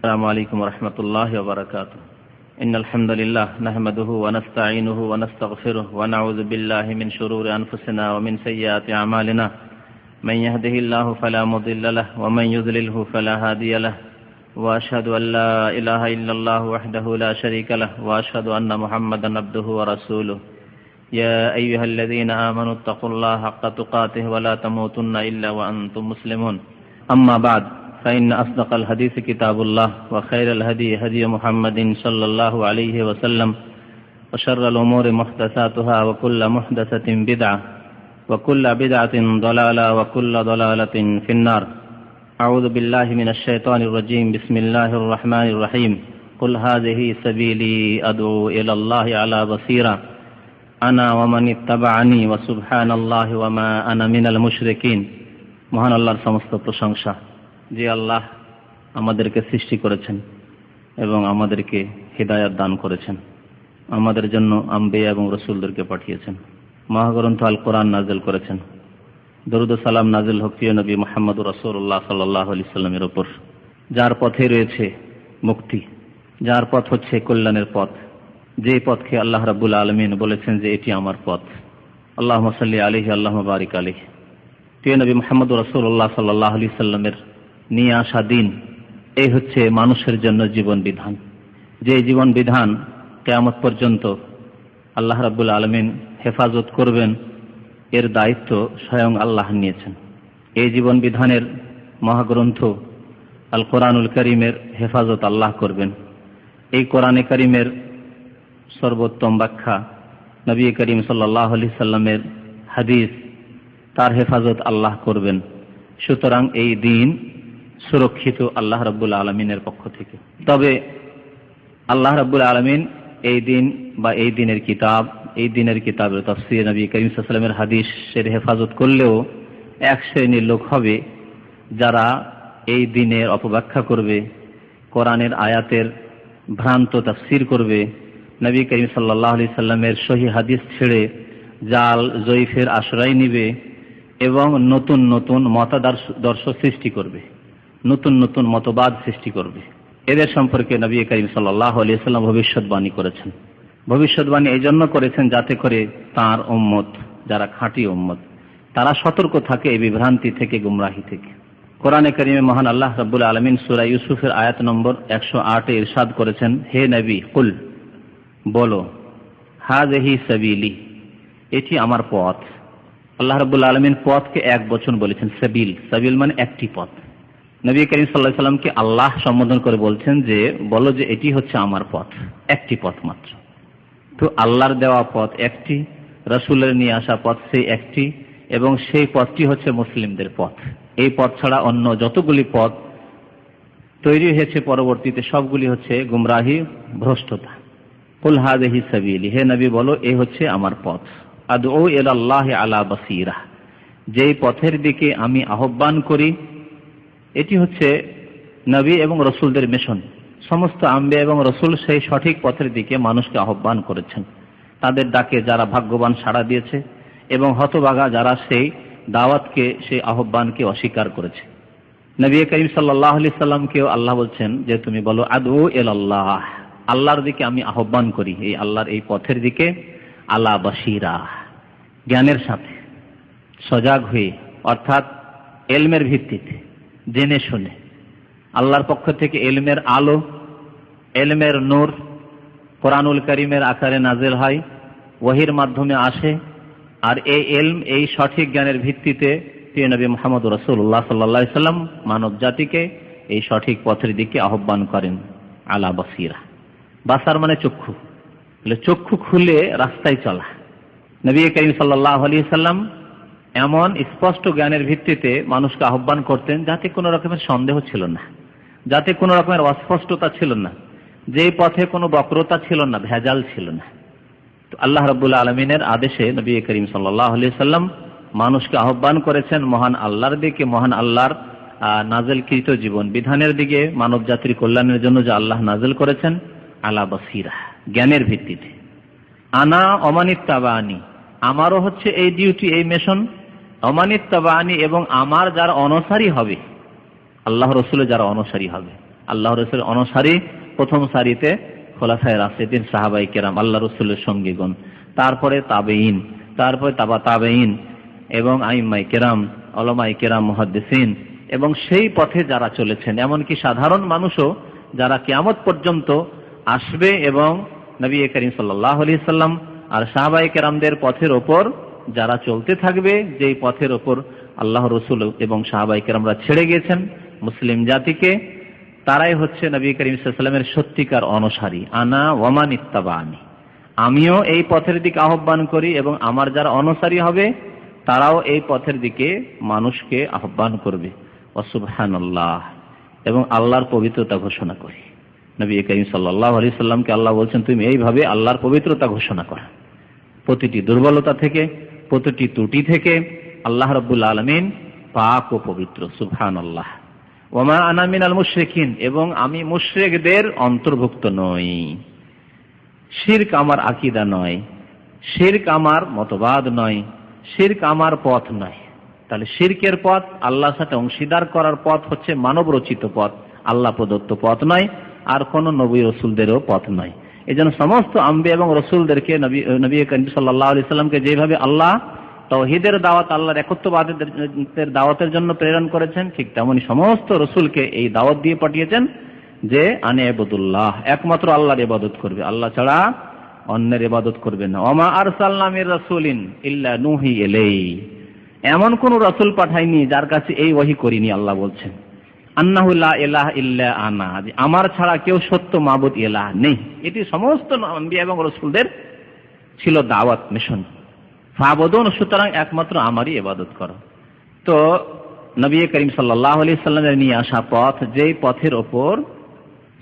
السلام عليكم ورحمة الله وبركاته. إن الحمد لله نحمده ونستعينه ونستغفره ونعوذ بالله من شرور أنفسنا ومن سيئات أعمالنا. من يهده الله فلا مضل له ومن يضلله فلا هادي له. وأشهد أن لا إله إلا الله وحده لا شريك له وأشهد أن محمدا عبده ورسوله. يا أيها الذين آمنوا اتقوا الله حق تقاته ولا تموتن إلا وأنتم مسلمون. أما بعد فإن أصدق الحديث كتاب الله وخير الهدي هدي محمد صلى الله عليه وسلم وشر الأمور محدثاتها وكل محدثة بدعة وكل بدعة ضلالة وكل ضلالة في النار. أعوذ بالله من الشيطان الرجيم. بسم الله الرحمن الرحيم. قل هذه سبيلي أدعو إلى الله على بصيرة أنا ومن اتبعني وسبحان الله وما أنا من المشركين. মহান আল্লাহর সমস্ত প্রশংসা, যে আল্লাহ আমাদেরকে সৃষ্টি করেছেন এবং আমাদেরকে হিদায়াত দান করেছেন, আমাদের জন্য আম্বিয়া এবং রসুলদেরকে পাঠিয়েছেন, মহাগ্রন্থ আল কোরআন নাজিল করেছেন। দরুদ ও সালাম নাজিল হোক প্রিয় নবী মুহাম্মদুর রাসূলুল্লাহ সাল্লাল্লাহু আলাইহি সাল্লামের উপর, যার পথে রয়েছে মুক্তি, যার পথ হচ্ছে কল্যাণের পথ, যে পথকে আল্লাহ রাব্বুল আলামিন বলেছেন যে এটি আমার পথ। আল্লাহুম্মা সাল্লি আলাইহি আল্লাহুম্মা বারিক আলাইহি। প্রিয় নবী মুহাম্মদুর রাসূলুল্লাহ সাল্লাল্লাহু আলাইহি সাল্লামের নিয়ে আসা দিন, এই হচ্ছে মানুষের জন্য জীবন বিধান। যে জীবন বিধান কিয়ামত পর্যন্ত আল্লাহ রাব্বুল আলামিন হেফাজত করবেন, এর দায়িত্ব স্বয়ং আল্লাহ নিয়েছেন। এই জীবন বিধানের মহাগ্রন্থ আল কোরআনুল কারীমের হেফাজত আল্লাহ করবেন। এই কোরআনে কারীমের সর্বোত্তম ব্যাখ্যা নবী করিম সাল্লাল্লাহু আলাইহি সাল্লামের হাদিস, তার হেফাজত আল্লাহ করবেন। সুতরাং এই দিন সুরক্ষিত আল্লাহ রাব্বুল আলামিনের পক্ষ থেকে। তবে আল্লাহ রাব্বুল আলামিন এই দিন বা এই দিনের কিতাব, এই দিনের কিতাবের তাফসীর, নবী করিম সাল্লাল্লাহু আলাইহি ওয়াসাল্লামের হাদিসের হেফাজত করলেও এক শ্রেণীর লোক হবে যারা এই দিনের অপব্যাখ্যা করবে, কোরআনের আয়াতের ভ্রান্ত তাফসীর করবে, নবী করিম সাল্লাল্লাহু আলাইহি সাল্লামের সহিহ হাদিস ছেড়ে জাল জয়ীফের আশ্রয় নিবে এবং নতুন নতুন মতাদর্শ সৃষ্টি করবে, নতুন নতুন মতবাদ সৃষ্টি করবে। এদের সম্পর্কে নবী করিম সাল্লাল্লাহু আলাইহি সাল্লাম ভবিষ্যৎবাণী করেছেন। ভবিষ্যৎবাণী এই জন্য করেছেন যাতে করে তাঁর উম্মত, যারা খাঁটি উম্মত, তারা সতর্ক থাকে এই বিভ্রান্তি থেকে, গুমরাহি থেকে। কোরআনে কারীমে মহান আল্লাহ রাব্বুল আলামিন সূরা ইউসুফের আয়াত নম্বর 108 এ ইরশাদ করেছেন, হে নবী, কুল, বলো, হাযিহি সাবিলি, এটি আমার পথ। আল্লাহ রাব্বুল আলামিন পথকে এক বচন বলেছেন, সাবিল। সাবিল মানে একটি পথ। নবী করিম সাল্লাল্লাহু আলাইহি সাল্লামকে আল্লাহ সম্বোধন করে বলছেন যে বলো যে এটি হচ্ছে আমার পথ, একটি পথ মাত্র। তো আল্লাহর দেওয়া পথ একটি, রাসূলের নিয়ে আসা পথ সেই একটি, এবং সেই পথটি হচ্ছে মুসলিমদের পথ। এই পথ ছাড়া অন্য যতগুলি পথ তৈরি হয়েছে পরবর্তীতে সবগুলি হচ্ছে গুমরাহি, ভ্রষ্টতা। কুল হাযিহি সাবিলি, হে নবী বলো এই হচ্ছে আমার পথ। আদউ ইলাল্লাহি আলা বাসীরা, যেই পথের দিকে আমি আহ্বান করি, এটি হচ্ছে নবী এবং রসুলদের মিশন। সমস্ত আম্বিয়া এবং রসুল সেই সঠিক পথের দিকে মানুষকে আহ্বান করেছেন। তাদের ডাকে যারা ভাগ্যবান সাড়া দিয়েছে এবং হতভাগা যারা সেই দাওয়াতকে, সেই আহ্বানকে অস্বীকার করেছে। নবী করিম সাল্লাল্লাহু আলাইহি সাল্লামকেও আল্লাহ বলছেন যে তুমি বলো আদউ ইলাল্লাহ, আল্লাহর দিকে আমি আহ্বান করি, এই আল্লাহর এই পথের দিকে, আলা বাসীরা, জ্ঞানের সাথে, সজাগ হয়ে, অর্থাৎ এলমের ভিত্তিতে, জেনে শুনে। আল্লাহর পক্ষ থেকে এলমের আলো, এলমের নূর কোরআনুল কারীমের আকারে নাজিল হয়, ওহীর মাধ্যমে আসে। আর এই এলম, এই সঠিক জ্ঞানের ভিত্তিতে প্রিয় নবী মুহাম্মদ রাসূলুল্লাহ সাল্লাল্লাহু আলাইহি সাল্লাম মানব জাতিকে এই সঠিক পথের দিকে আহ্বান করেন, আলা বাসীরা। বাসার মানে চক্ষু, চক্ষু খুলে রাস্তায় চলা। নবী করিম সাল্লাল্লাহু আলাইহি সাল্লাম এমন স্পষ্ট জ্ঞানের ভিত্তিতে মানুষকে আহ্বান করতেন যাতে কোনো রকমের সন্দেহ ছিল না, যাতে কোনো রকমের অস্পষ্টতা ছিল না, যেই পথে কোনো বক্রতা ছিল না, ভেজাল ছিল না। তো আল্লাহ রাব্বুল আলামিনের আদেশে নবী করিম সাল্লাল্লাহু আলাইহি সাল্লাম মানুষকে আহ্বান করেছেন মহান আল্লাহর দিকে, মহান আল্লাহর নাজিলকৃত জীবন বিধানের দিকে, মানব জাতির কল্যাণের জন্য যে আল্লাহ নাজিল করেছেন, আলা বাসীরা, জ্ঞানের ভিত্তিতে। আনা অমানিত্তাবানি, আমারও হচ্ছে এই ডিউটি, এই মিশন। অমানিত্তাবানি, এবং আমার যারা অনুসারী হবে, আল্লাহ রসুলের যারা অনুসারী হবে, আল্লাহ রসুলের অনুসারী প্রথম সারিতে খোলাফায়ে রাশিদিন, সাহাবায়ে কেরাম, আল্লাহ রসুলের সঙ্গীগণ, তারপরে তাবেঈন, তারপরে তাবেঈন এবং আইম্মায়ে কেরাম, উলামায়ে কেরাম, মুহাদ্দিসিন, এবং সেই পথে যারা চলেছেন, এমনকি সাধারণ মানুষও যারা কিয়ামত পর্যন্ত আসবে এবং নবী করিম সাল্লাল্লাহু আলাইহি সাল্লাম আর সাহাবায়ে কেরামদের পথের ওপর যারা চলতে থাকবে, যেই পথের ওপর আল্লাহ রসুল এবং সাহাবায়ে কেরামরা ছেড়ে গিয়েছেন মুসলিম জাতিকে, তারাই হচ্ছে নবী করিম সাল্লাল্লাহু আলাইহি সাল্লামের সত্যিকার অনুসারী। আনা ওয়া মান ইত্তাবানি, আমিও এই পথের দিকে আহ্বান করি এবং আমার যারা অনুসারী হবে তারাও এই পথের দিকে মানুষকে আহ্বান করবে। ওয়া সুবহানাল্লাহ, এবং আল্লাহর পবিত্রতা ঘোষণা করি। নবী করিম সাল্লাল্লাহু আলাইহি সাল্লামকে আল্লাহ বলছেন, তুমি এইভাবে আল্লাহর পবিত্রতা ঘোষণা করো, প্রতিটি দুর্বলতা থেকে, প্রতিটি ত্রুটি থেকে আল্লাহ রাব্বুল আলামিন পাক ও পবিত্র। সুবহানাল্লাহ। ওয়া মা আনা মিনাল মুশরিকিন, এবং আমি মুশরিকদের অন্তর্ভুক্ত নই। শিরক আমার আকীদা নয়, শিরক আমার মতবাদ নয়, শিরক আমার পথ নয়। তাহলে শিরকের পথ, আল্লাহর সাথে অংশীদার করার পথ হচ্ছে মানব রচিত পথ, আল্লাহ প্রদত্ত পথ নয়, আর কোন নবী রসুলদেরও পথ নয়। এই জন্য সমস্ত আম্বিয়া এবং রসুলদেরকে, নবী করিম সাল্লাল্লাহু আলাইহি সাল্লামকে যেভাবে আল্লাহ তাওহীদের দাওয়াত, আল্লাহর একত্ববাদের দাওয়াতের জন্য প্রেরণ করেছেন, ঠিক তেমনি সমস্ত রসুলকে এই দাওয়াত দিয়ে পাঠিয়েছেন যে আনে ইবাদুল্লাহ, একমাত্র আল্লাহর ইবাদত করবে, আল্লাহ ছাড়া অন্যের ইবাদত করবে না। ওয়া মা আরসালনা মির রাসূলিন ইল্লা নুহি ইলাইহি, এমন কোন রাসূল পাঠাইনি যার কাছে এই ওহী করিনি। আল্লাহ বলছেন আন্নাহু লা ইলাহা ইল্লা আনা, আমার ছাড়া কেউ সত্য মাবুদ ইলাহ নেই। এটি সমস্ত আম্বিয়া এবং রাসূলদের ছিল দাওয়াত, মিশন। ফাবুদুন, সুতরাং একমাত্র আমারই ইবাদত করো। তো নবী করিম সাল্লাল্লাহু আলাইহি সাল্লামের নিয়ে আসা পথ, যেই পথের ওপর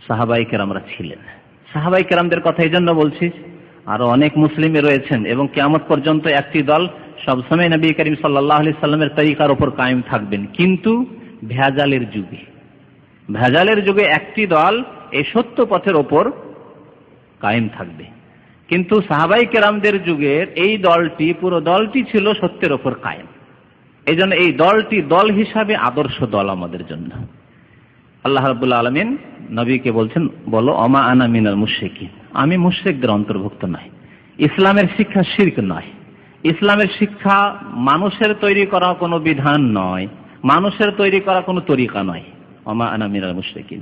সাহাবায়ে কেরামরা ছিলেন। সাহাবায়ে কেরামদের কথা এই জন্য বলছি, আরো অনেক মুসলিমে রয়েছেন এবং কিয়ামত পর্যন্ত একটি দল সবসময় নবী করিম সাল্লাল্লাহু আলাইহি সাল্লামের তরিকার উপর কায়েম থাকবেন, কিন্তু ভেজালের যুগে, ভেজালের যুগে একটি দল এই সত্য পথের ওপর কায়েম থাকবে। কিন্তু সাহাবায়ে কেরামদের যুগের এই দলটি, পুরো দলটি ছিল সত্যের ওপর কায়েম। এই জন্য এই দলটি দল হিসাবে আদর্শ দল আমাদের জন্য। আল্লাহ রাব্বুল আলামিন নবীকে বলছেন, বলো ওমা আনা মিনাল মুশরিকিন, আমি মুশরিকদের অন্তর্ভুক্ত নই। ইসলামের শিক্ষা শিরক নয়, ইসলামের শিক্ষা মানুষের তৈরি করা কোনো বিধান নয়, মানুষের তৈরি করা কোনো তরিকা নয়। ওমা আনা মিনাল মুশরিকিন।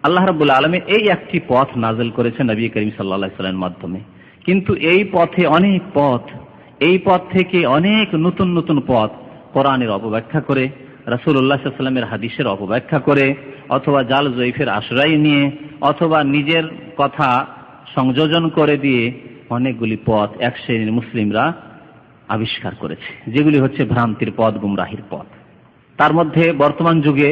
আল্লাহ রাব্বুল আলামিন এই একটি পথ নাযিল করেছেন নবী করিম সাল্লাল্লাহু আলাইহি সাল্লামের মাধ্যমে, কিন্তু এই পথে অনেক পথ, এই পথ থেকে অনেক নতুন নতুন পথ কোরআনের অপব্যাখ্যা করে, রাসূলুল্লাহ সাল্লাল্লাহু আলাইহি সাল্লামের হাদিসের অপব্যাখ্যা করে, অথবা জাল জয়ীফের আশ্রয় নিয়ে, অথবা নিজের কথা সংযোজন করে দিয়ে অনেকগুলি পথ এক শ্রেণীর মুসলিমরা আবিষ্কার করেছে, যেগুলি হচ্ছে ভ্রান্তির পথ, গুমরাহির পথ। তার মধ্যে বর্তমান যুগে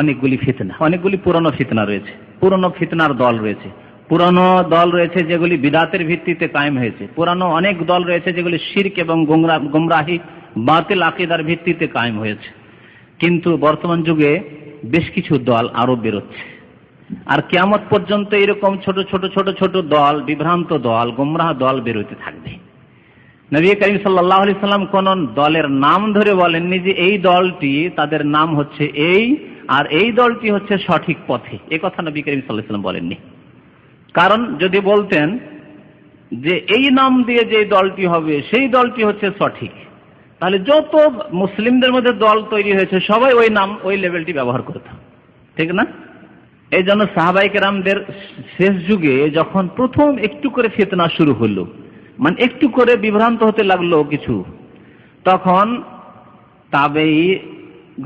অনেকগুলি ফিতনা, অনেকগুলি পুরনো ফিতনা রয়েছে, পুরনো ফিতনার দল রয়েছে, পুরনো দল রয়েছে যেগুলি বিদআতের ভিত্তিতে কায়েম হয়েছে, পুরনো অনেক দল রয়েছে যেগুলি শিরক এবং গুমরাহি বাতিল আকীদার ভিত্তিতে কায়েম হয়েছে। কিন্তু বর্তমান যুগে বেশ কিছু দল আরো বেরোচ্ছে, আর কিয়ামত পর্যন্ত এরকম ছোট ছোট ছোট ছোট দল, বিভ্রান্ত দল, গুমরাহ দল বেরোতে থাকবে। নবী করিম সাল্লাল্লাহু আলাইহি সাল্লাম কোন দলের নাম ধরে বলেননি যে এই দলটি, তাদের নাম হচ্ছে এই, আর এই দলটি হচ্ছে সঠিক পথে, এ কথা নবী করিম সাল্লাল্লাহু আলাইহি সাল্লাম বলেননি। কারণ যদি বলতেন যে এই নাম দিয়ে যে দলটি হবে সেই দলটি হচ্ছে সঠিক, তাহলে যত মুসলিমদের মধ্যে দল তৈরি হয়েছে সবাই ওই নাম, ওই লেভেলটি ব্যবহার করত, ঠিক না? এই জন্য সাহাবায়ে কেরামদের শেষ যুগে যখন প্রথম একটু করে ফিতনা শুরু হলো, মানে একটু করে বিভ্রান্ত হতে লাগলো কিছু, তখন তাবেঈ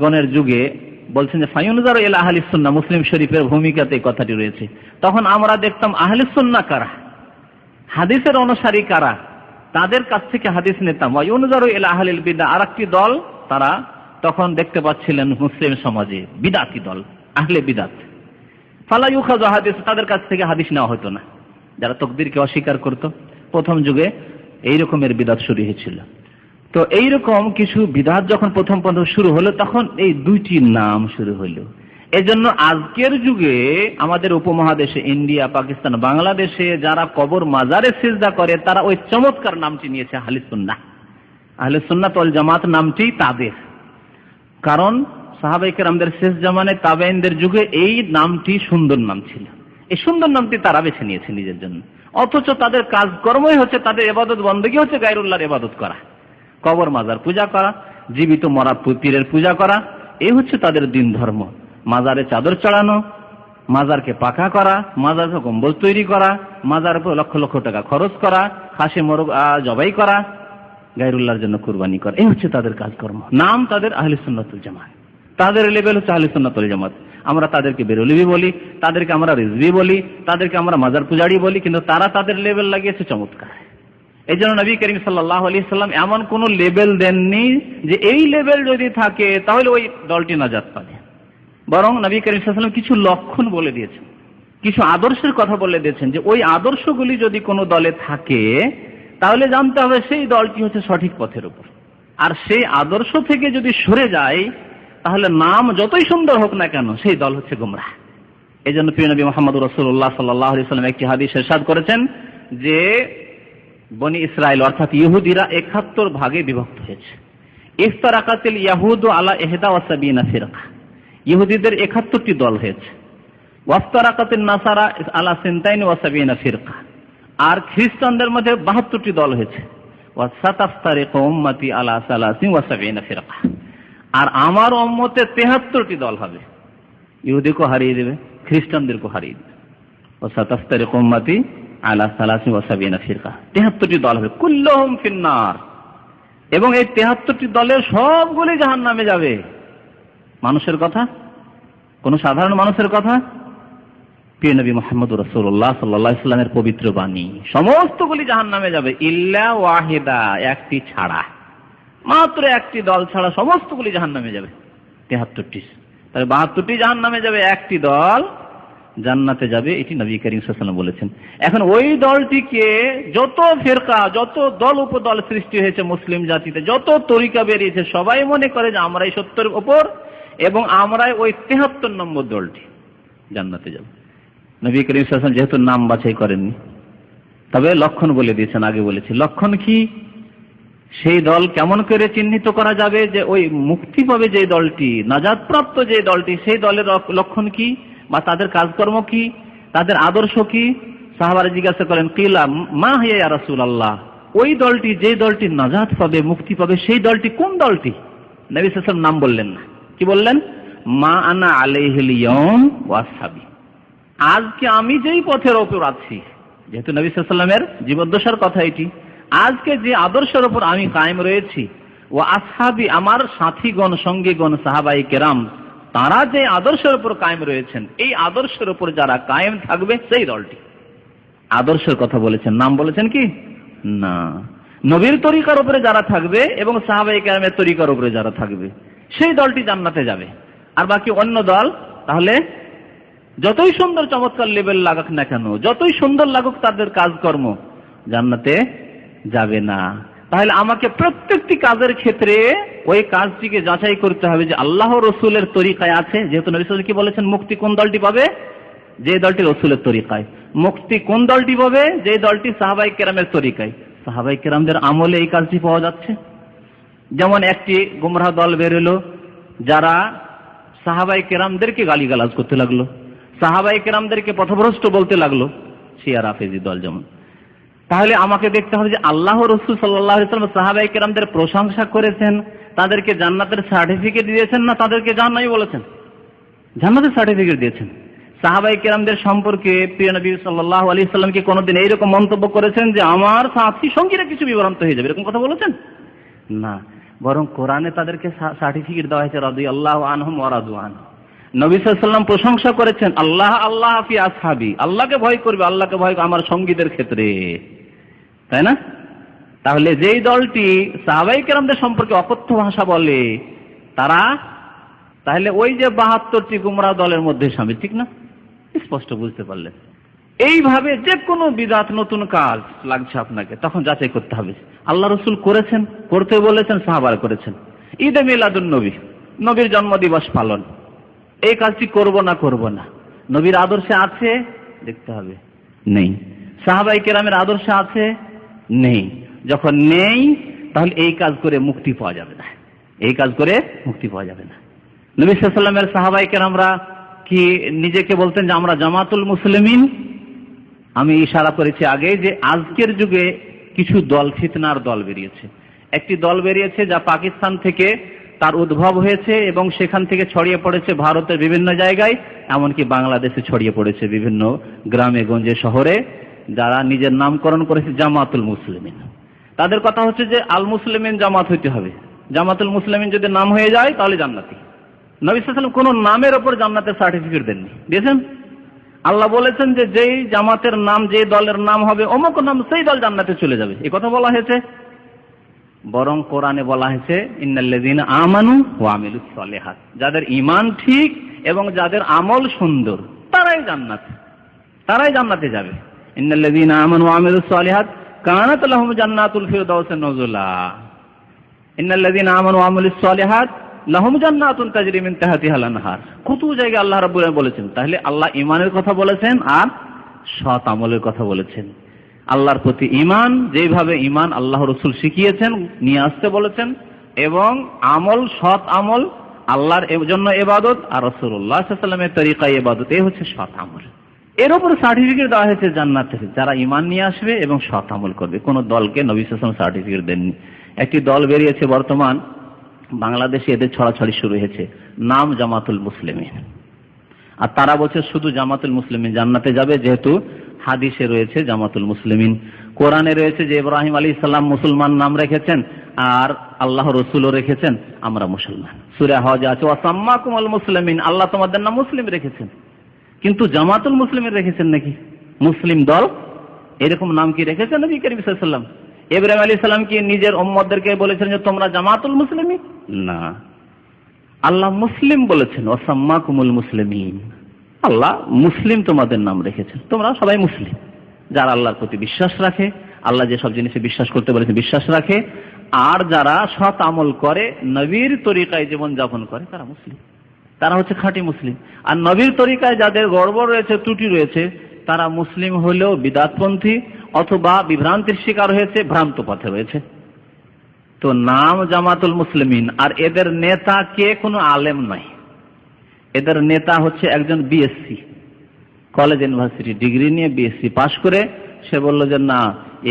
গণের যুগে বলছেন যে ফায়ুনজারু ইলা আহলিস সুন্নাহ, মুসলিম শরীফের ভূমিকাতে এই কথাটি রয়েছে। তখন আমরা দেখতাম আহলিস সুন্নাহ কারা, হাদিসের অনুসারী কারা, তাদের কাছ থেকে হাদিস নিতাম। ওয়ায়ুনজারু ইলা আহলিল বিদআহ, আরেকটি দল তারা তখন দেখতে পাচ্ছিলেন মুসলিম সমাজে বিদআতি দল, আহলে বিদআত। ফালা ইউখাযু হাদিস, তাদের কাছ থেকে হাদিস নেওয়া হতো না, যারা তাকদীরকে অস্বীকার করত। প্রথম যুগে এই রকমের বিদআত শুরু হয়েছিল। তো এইরকম কিছু বিদআত যখন প্রথম শুরু হলো, তখন এই দুইটি নাম শুরু হলো। এজন্য আজকের যুগে আমাদের উপমহাদেশে, ইন্ডিয়া, পাকিস্তান, বাংলাদেশে যারা কবর মাজারে সিজদা করে, তারা ওই চমৎকার নামটি নিয়েছে আহলে সুন্নাহ। আহলে সুন্নাত ওয়াল জামাত নামটি তাদের, কারণ সাহাবায়ে কেরামদের শেষ জামানায় তাবেঈনদের যুগে এই নামটি সুন্দর নাম ছিল। এই সুন্দর নামটি তারা বেছে নিয়েছে নিজের জন্য, অথচ তাদের কাজকর্মই হচ্ছে, তাদের ইবাদত বন্দেগী হচ্ছে গায়রুল্লাহর ইবাদত করা, কবর মাজার পূজা করা, জীবিত মরা পীরের পূজা করা। এই হচ্ছে তাদের দিন ধর্ম। মাজারে চাদর চড়ানো, মাজারকে পাকা করা, মাজারে গম্বুজ তৈরি করা, মাজার উপর লক্ষ লক্ষ টাকা খরচ করা, খাসি মোরগ জবাই করা, গায়রুল্লাহর জন্য কুরবানি করা। এই হচ্ছে তাদের কাজকর্ম। নাম তাদের আহলে সুন্নাত ওয়াল জামাত, তাদের লেভেল হচ্ছে আহলে সুন্নাত ওয়াল জামাত। আমরা তাদেরকে বেরলভী বলি, তাদেরকে আমরা রিজভী বলি, তাদেরকে আমরা মাজার পূজারি বলি, কিন্তু তারা তাদের লেভেল লাগিয়েছে চমৎকার। এই জন্য নবী করিম সাল্লাল্লাহু আলাইহি সাল্লাম এমন কোন লেভেল দেননি যে এই লেভেল যদি থাকে তাহলে ওই দলটি নাজাত পাবে। বরং নবী করিম সাল্লাল্লাহু আলাইহি সাল্লাম কিছু লক্ষণ বলে দিয়েছেন, কিছু আদর্শের কথা বলে দিয়েছেন যে ওই আদর্শগুলি যদি কোনো দলে থাকে তাহলে জানতে হবে সেই দলটি হচ্ছে সঠিক পথের উপর। আর সেই আদর্শ থেকে যদি সরে যায় তাহলে নাম যতই সুন্দর হোক না কেন সেই দল হচ্ছে গোমরাহ। এই জন্য প্রিয় নবী মুহাম্মদুর রাসূলুল্লাহ সাল্লাল্লাহু আলাইহি সাল্লাম একটি হাদিস ইরশাদ করেছেন যে বনি ইসরাইল অর্থাৎ ইহুদিরা ৭১ ভাগে বিভক্ত হয়েছে। ইফতারাকাতিল ইয়াহুদু আলা ৭১ ফিরকা, ইহুদিদের ৭১টি দল হয়েছে। ওয়াফতারাকাতিন নাসারা আলা ৭২ ফিরকা, আর খ্রিস্টানদের মধ্যে ৭২টি দল হয়েছে। ওয়াসাতাফতারিকু উম্মতি আলা ৭৩ ফিরকা, আর আমার উম্মতে ৭৩টি দল হবে। ইহুদিকে হারিয়ে দেবে, খ্রিস্টানদেরকে হারিয়ে দেবে। ওয়াসাতাফতারিকু উম্মতি আলা ৭৩ ফিরকা, ৭৩টি দল হবে। কুল্লুহুম ফিন্নার, এবং এই ৭৩টি দলের সবগুলি জাহান্নামে যাবে। মানুষের কথা, কোন সাধারণ মানুষের কথা, প্রিয় নবী মুহাম্মদুর রাসূলুল্লাহ সাল্লাল্লাহু আলাইহি ওয়াসাল্লামের পবিত্র বাণী। সমস্তগুলি জাহান্নামে যাবে ইল্লা ওয়াহিদা, একটি ছাড়া, মাত্র একটি দল ছাড়া সমস্তগুলি জাহান্নামে যাবে। ৭৩টি, তাহলে ৭২টি জাহান্নামে যাবে, একটি দল জান্নাতে যাবে। এটি নবী করিম সাল্লাল্লাহু আলাইহি ওয়াসাল্লাম বলেছেন। এখন ওই দলটিকে যত ফিরকা, যত দল উপদল সৃষ্টি হয়েছে মুসলিম জাতিতে, যত তরিকা বেরিয়েছে, সবাই মনে করে যে আমরাই সত্যের উপর এবং আমরাই ওই ৭৩ নম্বর দলটি, জান্নাতে যাব। নবী করিম সাল্লাল্লাহু আলাইহি ওয়াসাল্লাম যেহেতু নাম বাছাই করেননি, তবে লক্ষণ বলে দিয়েছেন। আগে বলেছি লক্ষণ কি, সেই দল কেমন করে চিহ্নিত করা যাবে যে ওই মুক্তি পাবে যে দলটি, নাজাত প্রাপ্ত যে দলটি, সেই দলের লক্ষণ কি বা তাদের কাজকর্ম কি, তাদের আদর্শ কি। সাহাবারা জিজ্ঞাসা করেন, কিলা মা হিয়া ইয়া রাসূলুল্লাহ, ওই দলটি, যে দলটি নাজাত পাবে, মুক্তি পাবে, সেই দলটি কোন দলটি? নবী সাল্লাল্লাহু আলাইহি ওয়াসাল্লাম নাম বললেন না, কি বললেন? মা আনা আলাইহিল ইয়াউম ওয়া আসহাবি, আজকে আমি যেই পথের উপর আছি, যেহেতু নবী সাল্লাল্লাহু আলাইহি ওয়াসাল্লামের জীবদ্দশার কথা এটি, আজকে যে আদর্শের উপর আমি কায়েম রয়েছি, ওয়া আসহাবি, আমার সাথীগণ, সঙ্গীগণ, সাহাবায়ে কেরাম, তারা যে আদর্শের উপর কায়েম রয়েছেন, এই আদর্শের উপর যারা কায়েম থাকবে সেই দলটি। আদর্শের কথা বলেছেন, নাম বলেছেন কি না। নবীর তরিকার উপরে যারা থাকবে এবং সাহাবায়ে কেরামের তরিকার উপরে যারা থাকবে সেই দলটি জান্নাতে যাবে। আর বাকি অন্য দল, তাহলে যতই সুন্দর চমৎকার লেভেল লাগুক না কেন, যতই সুন্দর লাগুক তাদের কাজকর্ম, জান্নাতে যাবে না। তাহলে আমাকে প্রত্যেকটি কাজের ক্ষেত্রে ওই কাজটিকে যাচাই করতে হবে যে আল্লাহ রসুলের তরিকায় আছে। যেহেতু নবী সাল্লাল্লাহু আলাইহি ওয়াসাল্লাম কি বলেছেন, মুক্তি কোন দলটি পাবে? যে দলটি রসুলের তরিকায়। মুক্তি কোন দলটি পাবে? যে দলটি সাহাবায়ে কেরামের তরিকায়। সাহাবায়ে কেরামদের আমলে এই কাজটি পাওয়া যাচ্ছে। যেমন একটি গোমরাহ দল বেরোলো, যারা সাহাবায়ে কেরামদেরকে গালিগালাজ করতে লাগলো, সাহাবায়ে কেরামদেরকে পথভ্রষ্ট বলতে লাগলো, শিয়া রাফেজি দল যেমন। তাহলে আমাকে দেখতে হবে যে আল্লাহ রাসূল সাল্লাল্লাহু আলাইহি ওয়াসাল্লাম সাহাবায়ে কেরামদের প্রশংসা করেছেন, তাদেরকে জান্নাতের সার্টিফিকেট দিয়েছেন, না তাদেরকে জাহান্নামী বলেছেন? জান্নাতের সার্টিফিকেট দিয়েছেন। সাহাবায়ে কেরামদের সম্পর্কে প্রিয় নবী সাল্লাল্লাহু আলাইহি ওয়াসাল্লাম কি কোনোদিন এইরকম মন্তব্য করেছেন যে আমার সাথী সঙ্গীরা কিছু বিভ্রান্ত হয়ে যাবে, এরকম কথা বলেছেন? না, বরং কোরআনে তাদেরকে সার্টিফিকেট দেওয়া হয়েছে রাদিয়াল্লাহু আনহুম ওয়া রাদু আনহু। নবী সাল্লাল্লাহু আলাইহি ওয়াসাল্লাম প্রশংসা করেছেন, আল্লাহ আল্লাহ ফি আসহাবি, আল্লাহকে ভয় করবে, আল্লাহকে ভয় করবে আমার সঙ্গীদের ক্ষেত্রে, তাই না? তাহলে যেই দলটি সাহাবায়ে কেরামদের সম্পর্কে অকথ্য ভাষা বলে তারা, তাহলে ওই যে ৭২টি গুমরাহ দলের মধ্যে শামিল, ঠিক না? স্পষ্ট বুঝতে পারলেন। এইভাবে যে কোনো বিদআত, নতুন কাজ লাগছে আপনাকে, তখন যাচাই করতে হবে আল্লাহ রসুল করেছেন, করতে বলেছেন, সাহাবারা করেছেন। ঈদে মিলাদুন নবী, নবীর জন্মদিবস পালন, এই কাজটি করব না, নবীর আদর্শে আছে দেখতে হবে, নেই। সাহাবায়ে কেরামের আদর্শে আছে, নেই। যখন নেই তাহলে এই কাজ করে মুক্তি পাওয়া যাবে না, এই কাজ করে মুক্তি পাওয়া যাবে না। নবী সাল্লাল্লাহু আলাইহি ওয়াসাল্লামের সাহাবায়ে কেরামরা কি নিজেকে বলতেন যে আমরা জামাতুল মুসলিমিন? আমি ইশারা করেছি আগে যে আজকের যুগে কিছু দল, ফিতনার দল বেরিয়েছে। একটি দল বেরিয়েছে যা পাকিস্তান থেকে তার উদ্ভব হয়েছে এবং সেখান থেকে ছড়িয়ে পড়েছে ভারতের বিভিন্ন জায়গায়, এমনকি বাংলাদেশে ছড়িয়ে পড়েছে বিভিন্ন গ্রামে গঞ্জে শহরে, যারা নিজের নামকরণ করেছে জামাতুল মুসলিমিন। তাদের কথা হচ্ছে যে আল মুসলিমিন জামাত হইতে হবে, জামাতুল মুসলিমিন যদি নাম হয়ে যায় তাহলে জান্নাতি। নবী সাল্লাল্লাহু আলাইহি ওয়াসাল্লাম কোন নামের ওপর জান্নাতের সার্টিফিকেট দেননি, দিয়েছেন? আল্লাহ বলেছেন যে যেই জামাতের নাম, যে দলের নাম হবে অমুক নাম, সেই দল জান্নাতে চলে যাবে, এই কথা বলা হয়েছে? বরং কোরআনে বলা হয়েছে ইন্নাল্লাযীনা আমানু ওয়া আমিলুস সালিহাত, যাদের ঈমান ঠিক এবং যাদের আমল সুন্দর তারাই জান্নাতে যাবে। ইন্নাল্লাযীনা আমানু ওয়া আমিলুস সালিহাত কানাত লাহুম জান্নাতুল ফিরদাউসি নুজুলা। ইন্নাল্লাযীনা আমানু ওয়া আমিলুস সালিহাত লাহুম জান্নাতুন তাজরি মিন তাহতিহাল আনহার। কত জায়গায় আল্লাহ রাব্বুল আলামিন বলেছেন। তাহলে আল্লাহ ঈমানের কথা বলেছেন আর সৎ আমলের কথা বলেছেন। আল্লাহর প্রতি ঈমান, যেভাবে ঈমান আল্লাহ রাসূল শিখিয়েছেন, নিয়ে আসতে বলেছেন, এবং আমল, সৎ আমল, আল্লাহর জন্য ইবাদত আর রাসূলুল্লাহ সাল্লাল্লাহু আলাইহি ওয়াসাল্লামের তরিকায় ইবাদত, এই হচ্ছে সৎ আমল। এর উপর সার্টিফিকেট দেওয়া হয়েছে জান্নাত থেকে, যারা ঈমান নিয়ে আসবে এবং সৎ আমল করবে। কোন দলকে নবী সাল্লাল্লাহু আলাইহি ওয়াসাল্লাম সার্টিফিকেট দেননি। একটি দল বেরিয়েছে বর্তমান বাংলাদেশে, এদের ছড়াছড়ি শুরু হয়েছে, নাম জামাতুল মুসলিমিন। আর তারা বলছে শুধু জামাতুল মুসলিমিন জান্নাতে যাবে, যেহেতু হাদিসে রয়েছে জামাতুল মুসলিমিন, কোরআনে রয়েছে যে ইব্রাহিম আলাইহিস সালাম মুসলমান নাম রেখেছেন আর আল্লাহ রাসূলও রেখেছেন, আমরা মুসলমান। সূরা হজ আছে ওয়াসাম্মাকুমুল মুসলিমিন, আল্লাহ তোমাদের নাম মুসলিম রেখেছেন। কিন্তু জামাতুল মুসলিমিন রেখেছেন নাকি? মুসলিম দল এরকম নাম কি রেখেছেন নবী করিম সাল্লাল্লাহু আলাইহি ওয়াসাল্লাম? ইব্রাহিম আলাইহিস সালাম কি নিজের উম্মতদেরকে বলেছেন যে তোমরা জামাতুল মুসলিমিন? না, আল্লাহ মুসলিম বলেছেন ওয়াসাম্মাকুমুল মুসলিমিন, আল্লাহ মুসলিম তোমাদের নাম রেখেছেন, তোমরা সবাই মুসলিম। যারা আল্লাহর প্রতি বিশ্বাস রাখে, আল্লাহ যে সব জিনিসে বিশ্বাস করতে বলেছেন বিশ্বাস রাখে, আর যারা সৎ আমল করে, নবীর তরিকায় জীবন যাপন করে, তারা মুসলিম, তারা হচ্ছে খাঁটি মুসলিম। আর নবীর তরিকায় যাদের গড়বড় রয়েছে, ত্রুটি রয়েছে, তারা মুসলিম হলেও বিদআতপন্থী অথবা বিভ্রান্তির শিকার হয়েছে, ভ্রান্ত পথে রয়েছে। তো নাম জামাতুল মুসলিমিন, আর এদের নেতা কে? কোনো আলেম নয়, এদের নেতা হচ্ছে একজন বিএসসি, কলেজ ইউনিভার্সিটি ডিগ্রি নিয়ে বিএসসি পাশ করে সে বলল যে না,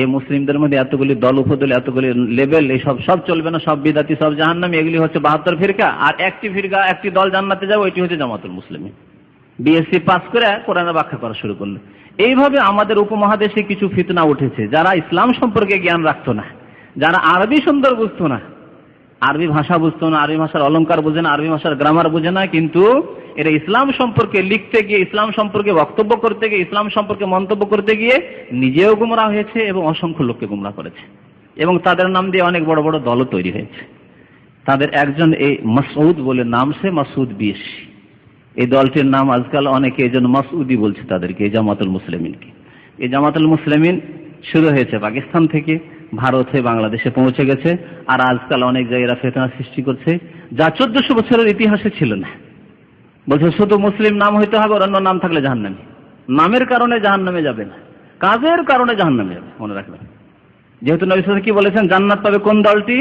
এই মুসলিমদের মধ্যে এতগুলি দল, উপদল, এতগুলি লেভেল, এই সব চলবে না, সব বিদাতি, সব জাহান্নামী, এগুলি হচ্ছে 72 ফিরকা, আর একটি ফিরকা, একটি দল জান্নাতে যাবে, ওইটি হচ্ছে জামাতুল মুসলিমিন। বিএসসি পাস করে কোরআনের ব্যাখ্যা করা শুরু করলো। এইভাবে আমাদের উপমহাদেশে কিছু ফিতনা উঠেছে, যারা ইসলাম সম্পর্কে জ্ঞান রাখতো না, যারা আরবি সুন্দর বুঝতো না, আরবি ভাষা বুঝতো না, আরবি ভাষার অলংকার বোঝে না, আরবি ভাষার গ্রামার বোঝে না, কিন্তু এরা ইসলাম সম্পর্কে লিখতে গিয়ে, ইসলাম সম্পর্কে বক্তব্য করতে গিয়ে, ইসলাম সম্পর্কে মন্তব্য করতে গিয়ে নিজেও গুমরাহ হয়েছে এবং অসংখ্য লোককে গুমরাহ করেছে, এবং তাদের নাম দিয়ে অনেক বড় বড় দলও তৈরি হয়েছে। তাদের একজন এই মাসউদ বলে নাম, সে মাসউদ বিএসসি, এই দলটির নাম আজকাল অনেকে এই জন্য মাসউদি বলছে তাদেরকে, এই জামাতুল মুসলিমিনকে। এই জামাতুল মুসলিমিন শুরু হয়েছে পাকিস্তান থেকে, ভারতে, বাংলাদেশে পৌঁছে গেছে, আর আজকাল অনেক জায়গায় ফিতনা সৃষ্টি করছে, যা 1400 বছরের ইতিহাসে ছিল না। বলছে শুধু মুসলিম নাম হইতে হবে, অন্য নাম থাকলে জাহান্নামী। নামের কারণে জাহান্নামে যাবে না, কাজের কারণে জাহান্নামে যাবে, মনে রাখবেন। যেহেতু নবী সাল্লাল্লাহু আলাইহি ওয়াসাল্লাম কি বলেছেন, জান্নাত পাবে কোন দলটি?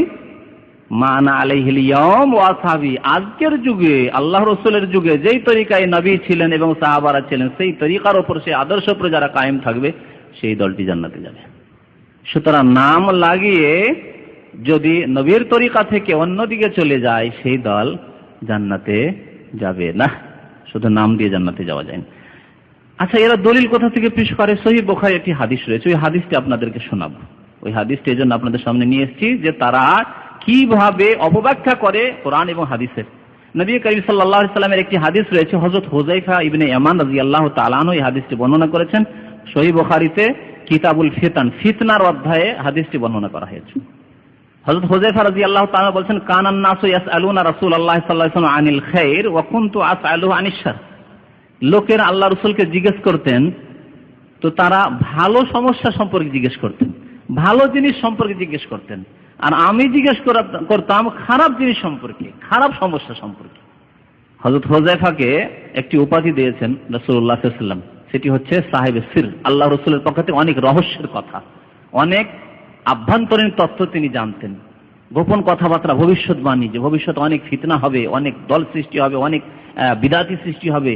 মা আনা আলাইহিল ইয়াউম ওয়া আসহাবি, আজকের যুগে, আল্লাহ রাসূলের যুগে যেই তরিকায় নবী ছিলেন এবং সাহাবারা ছিলেন, সেই তরিকার উপর, সেই আদর্শ উপর যারা কায়েম থাকবে, সেই দলটি জান্নাতে যাবে। সুতরাং নাম লাগিয়ে যদি নবীর তরিকা থেকে অন্যদিকে চলে যায়, সেই দল জান্নাতে যাবে না। শুধু নাম দিয়ে জান্নাতে যাওয়া যায় না। আচ্ছা, এরা দলিল কোথা থেকে পেশ করে? সহিহ বুখারী একটি হাদিস রয়েছে, ওই হাদিসটি আপনাদেরকে শোনাবো। ওই হাদিসটি এজন্য আপনাদের সামনে নিয়ে এসেছি যে তারা কিভাবে অপব্যাখ্যা করে কোরআন এবং হাদিসের। নবী করিম সাল্লাল্লাহু আলাইহি ওয়াসাল্লামের একটি হাদিস রয়েছে, হযরত হুযায়ফা ইবনে ইয়ামান রাদিয়াল্লাহু তাআলা আনহু এই হাদিসটি বর্ণনা করেছেন। সহিহ বুখারীতে কিতাবুল ফিতান, ফিতনার অধ্যায়ে হাদিসটি বর্ণনা করা হয়েছে। হযরত হুযায়ফা রাদিয়াল্লাহু তাআলা বলেন, কানান নাসু ইয়াসআলুনা রাসূলুল্লাহ সাল্লাল্লাহু আলাইহি ওয়াসাল্লাম আনিল খাইর ওয়া কুনতু আসআলুহু আনিশ শার। লোকেরা আল্লাহ রাসূলকে জিজ্ঞেস করতেন, তো তারা ভালো সমস্যা সম্পর্কে জিজ্ঞেস করতেন, ভালো জিনিস সম্পর্কে জিজ্ঞেস করতেন, আর আমি জিজ্ঞেস করতাম খারাপ জিনিস সম্পর্কে, খারাপ সমস্যা সম্পর্কে। হযরত হুযায়ফাকে একটি উপাধি দিয়েছেন রাসূলুল্লাহ সাল্লাল্লাহু আলাইহি ওয়াসাল্লাম, সেটি হচ্ছে সাহেবে সির। আল্লাহ রাসূলের পক্ষ থেকে অনেক রহস্যের কথা, অনেক আভ্যন্তরীণ তথ্য তিনি জানতেন, গোপন কথাবার্তা, ভবিষ্যৎবাণী যে ভবিষ্যতে অনেক ফিতনা হবে, অনেক দল সৃষ্টি হবে, অনেক বিদাতি সৃষ্টি হবে,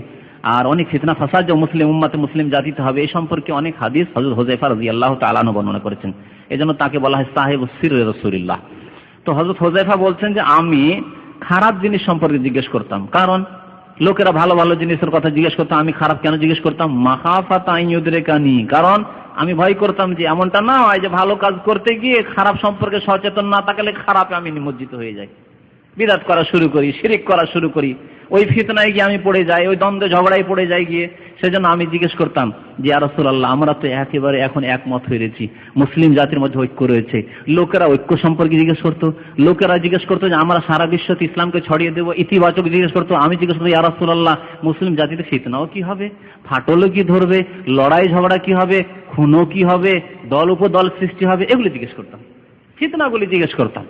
আর অনেক ফিতনা ফাসাদ যে মুসলিম উম্মতে মুসলিম জাতিতে হবে, এই সম্পর্কে অনেক হাদিস হযরত হুযায়ফা রাদিয়াল্লাহু তাআলা আনহু বর্ণনা করেছেন। এজন্য তাকে বলা হয় সাহিবুস সিররে রাসূলুল্লাহ। তো হযরত হুযায়ফা বলছেন যে আমি খারাপ জিনিস সম্পর্কে জিজ্ঞেস করতাম, কারণ লোকেরা ভালো ভালো জিনিসের কথা জিজ্ঞেস করতাম, আমি খারাপ কেন জিজ্ঞেস করতাম? মাখাফাতা আন ইউদরিকানি, কারণ আমি ভয় করতাম যে এমনটা না হয় যে ভালো কাজ করতে গিয়ে খারাপ সম্পর্কে সচেতন না থাকলে খারাপে আমি নিমজ্জিত হয়ে যাই, বিদআত করা শুরু করি, শিরক করা শুরু করি, ওই ফিতনায় গিয়ে আমি পড়ে যাই, ওই দ্বন্দ্ব ঝগড়ায় পড়ে যাই গিয়ে। সেজন্য আমি জিজ্ঞেস করতাম যে ইয়া রাসূলুল্লাহ, আমরা তো একেবারে এখন একমত হয়ে রয়েছি, মুসলিম জাতির মধ্যে ঐক্য রয়েছে। লোকেরা ঐক্য সম্পর্কে জিজ্ঞেস করতো, লোকেরা জিজ্ঞেস করতো যে আমরা সারা বিশ্বতে ইসলামকে ছড়িয়ে দেবো, ইতিবাচক জিজ্ঞেস করতো। আমি জিজ্ঞেস করতো ইয়া রাসূলুল্লাহ, মুসলিম জাতিতে ফিতনাও কি হবে, ফাটলও কি ধরবে, লড়াই ঝগড়া কি হবে, খুনও কি হবে, দল উপদল সৃষ্টি হবে, এগুলো জিজ্ঞেস করতাম, ফিতনাগুলি জিজ্ঞেস করতাম,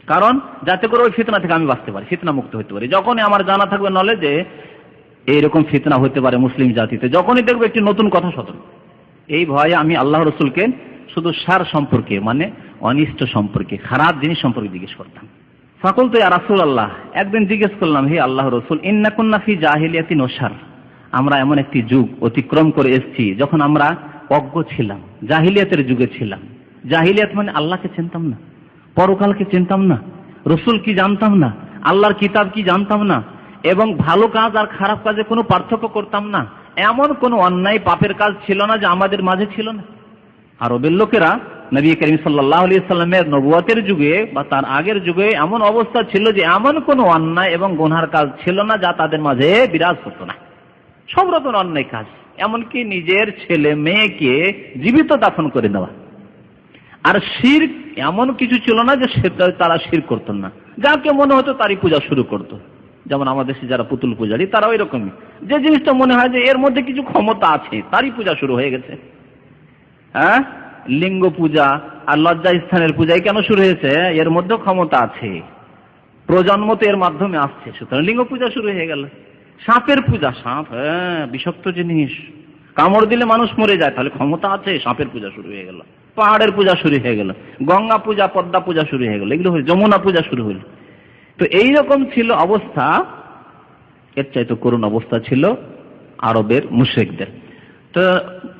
কারণ যাতে করে ওই ফিতনা থেকে আমি বাঁচতে পারি, ফিতনা মুক্ত হতে পারি। যখনই আমার জানা থাকবে নলেজে এইরকম ফিতনা হতে পারে মুসলিম জাতিতে, যখনই দেখবো একটি নতুন কথা সতর্ক, এই ভয়ে আমি আল্লাহ রসুলকে শুধু সার সম্পর্কে, মানে অনিষ্ট সম্পর্কে, খারাপ জিনিস সম্পর্কে জিজ্ঞেস করতাম। ফাকুলতু ইয়া রাসূলুল্লাহ, একদিন জিজ্ঞেস করলাম, হে আল্লাহ রসুল, ইন্না কুন্না ফি জাহিলিয়াতিন ওয়া শার, আমরা এমন একটি যুগ অতিক্রম করে এসেছি যখন আমরা অজ্ঞ ছিলাম, জাহিলিয়াতের যুগে ছিলাম। জাহিলিয়াত মানে আল্লাহকে চিনতাম না, পরকালকে চিনতাম না, রসুল কি জানতাম না, আল্লাহর কিতাব কি জানতাম না, এবং ভালো কাজ আর খারাপ কাজে কোনো পার্থক্য করতাম না। এমন কোনো অন্যায় পাপের কাজ ছিল না যে আমাদের মাঝে ছিল না। আরবের লোকেরা নবী করিম সাল্লাল্লাহু আলাইহি সাল্লামের নবুয়তের যুগে বা তার আগের যুগে এমন অবস্থা ছিল যে এমন কোনো অন্যায় এবং গুনার কাজ ছিল না যা তাদের মাঝে বিরাজ করতো না। সব রকম অন্যায় কাজ, এমনকি নিজের ছেলে মেয়েকে জীবিত দাফন করে দেওয়া। আর শিরক এমন কিছু ছিল না যে তারা শিরক করতো না, যাকে মনে হতো তারই পূজা শুরু করতো। যেমন আমাদের দেশে যারা পুতুল পূজারী, তারা ওই রকমই, যে জিনিসটা মনে হয় যে এর মধ্যে কিছু ক্ষমতা আছে, তারই পূজা শুরু হয়ে গেছে। হ্যাঁ, লিঙ্গ পূজা আর লজ্জা স্থানের পূজাই কেন শুরু হয়েছে? এর মধ্যে ক্ষমতা আছে, প্রজন্ম তো এর মাধ্যমে আসছে, সুতরাং লিঙ্গ পূজা শুরু হয়ে গেল। সাপের পূজা, সাপ হ্যাঁ বিষাক্ত জিনিস, কামড় দিলে মানুষ মরে যায়, তাহলে ক্ষমতা আছে, সাপের পূজা শুরু হয়ে গেল। পাহাড়ের পূজা শুরু হয়ে গেল, গঙ্গা পূজা, পদ্মা পূজা শুরু হয়ে গেল, এগুলো যমুনা পূজা শুরু হইল। তো এইরকম ছিল অবস্থা, এর চাইতে করুণ অবস্থা ছিল আরবের মুশরিকদের। তো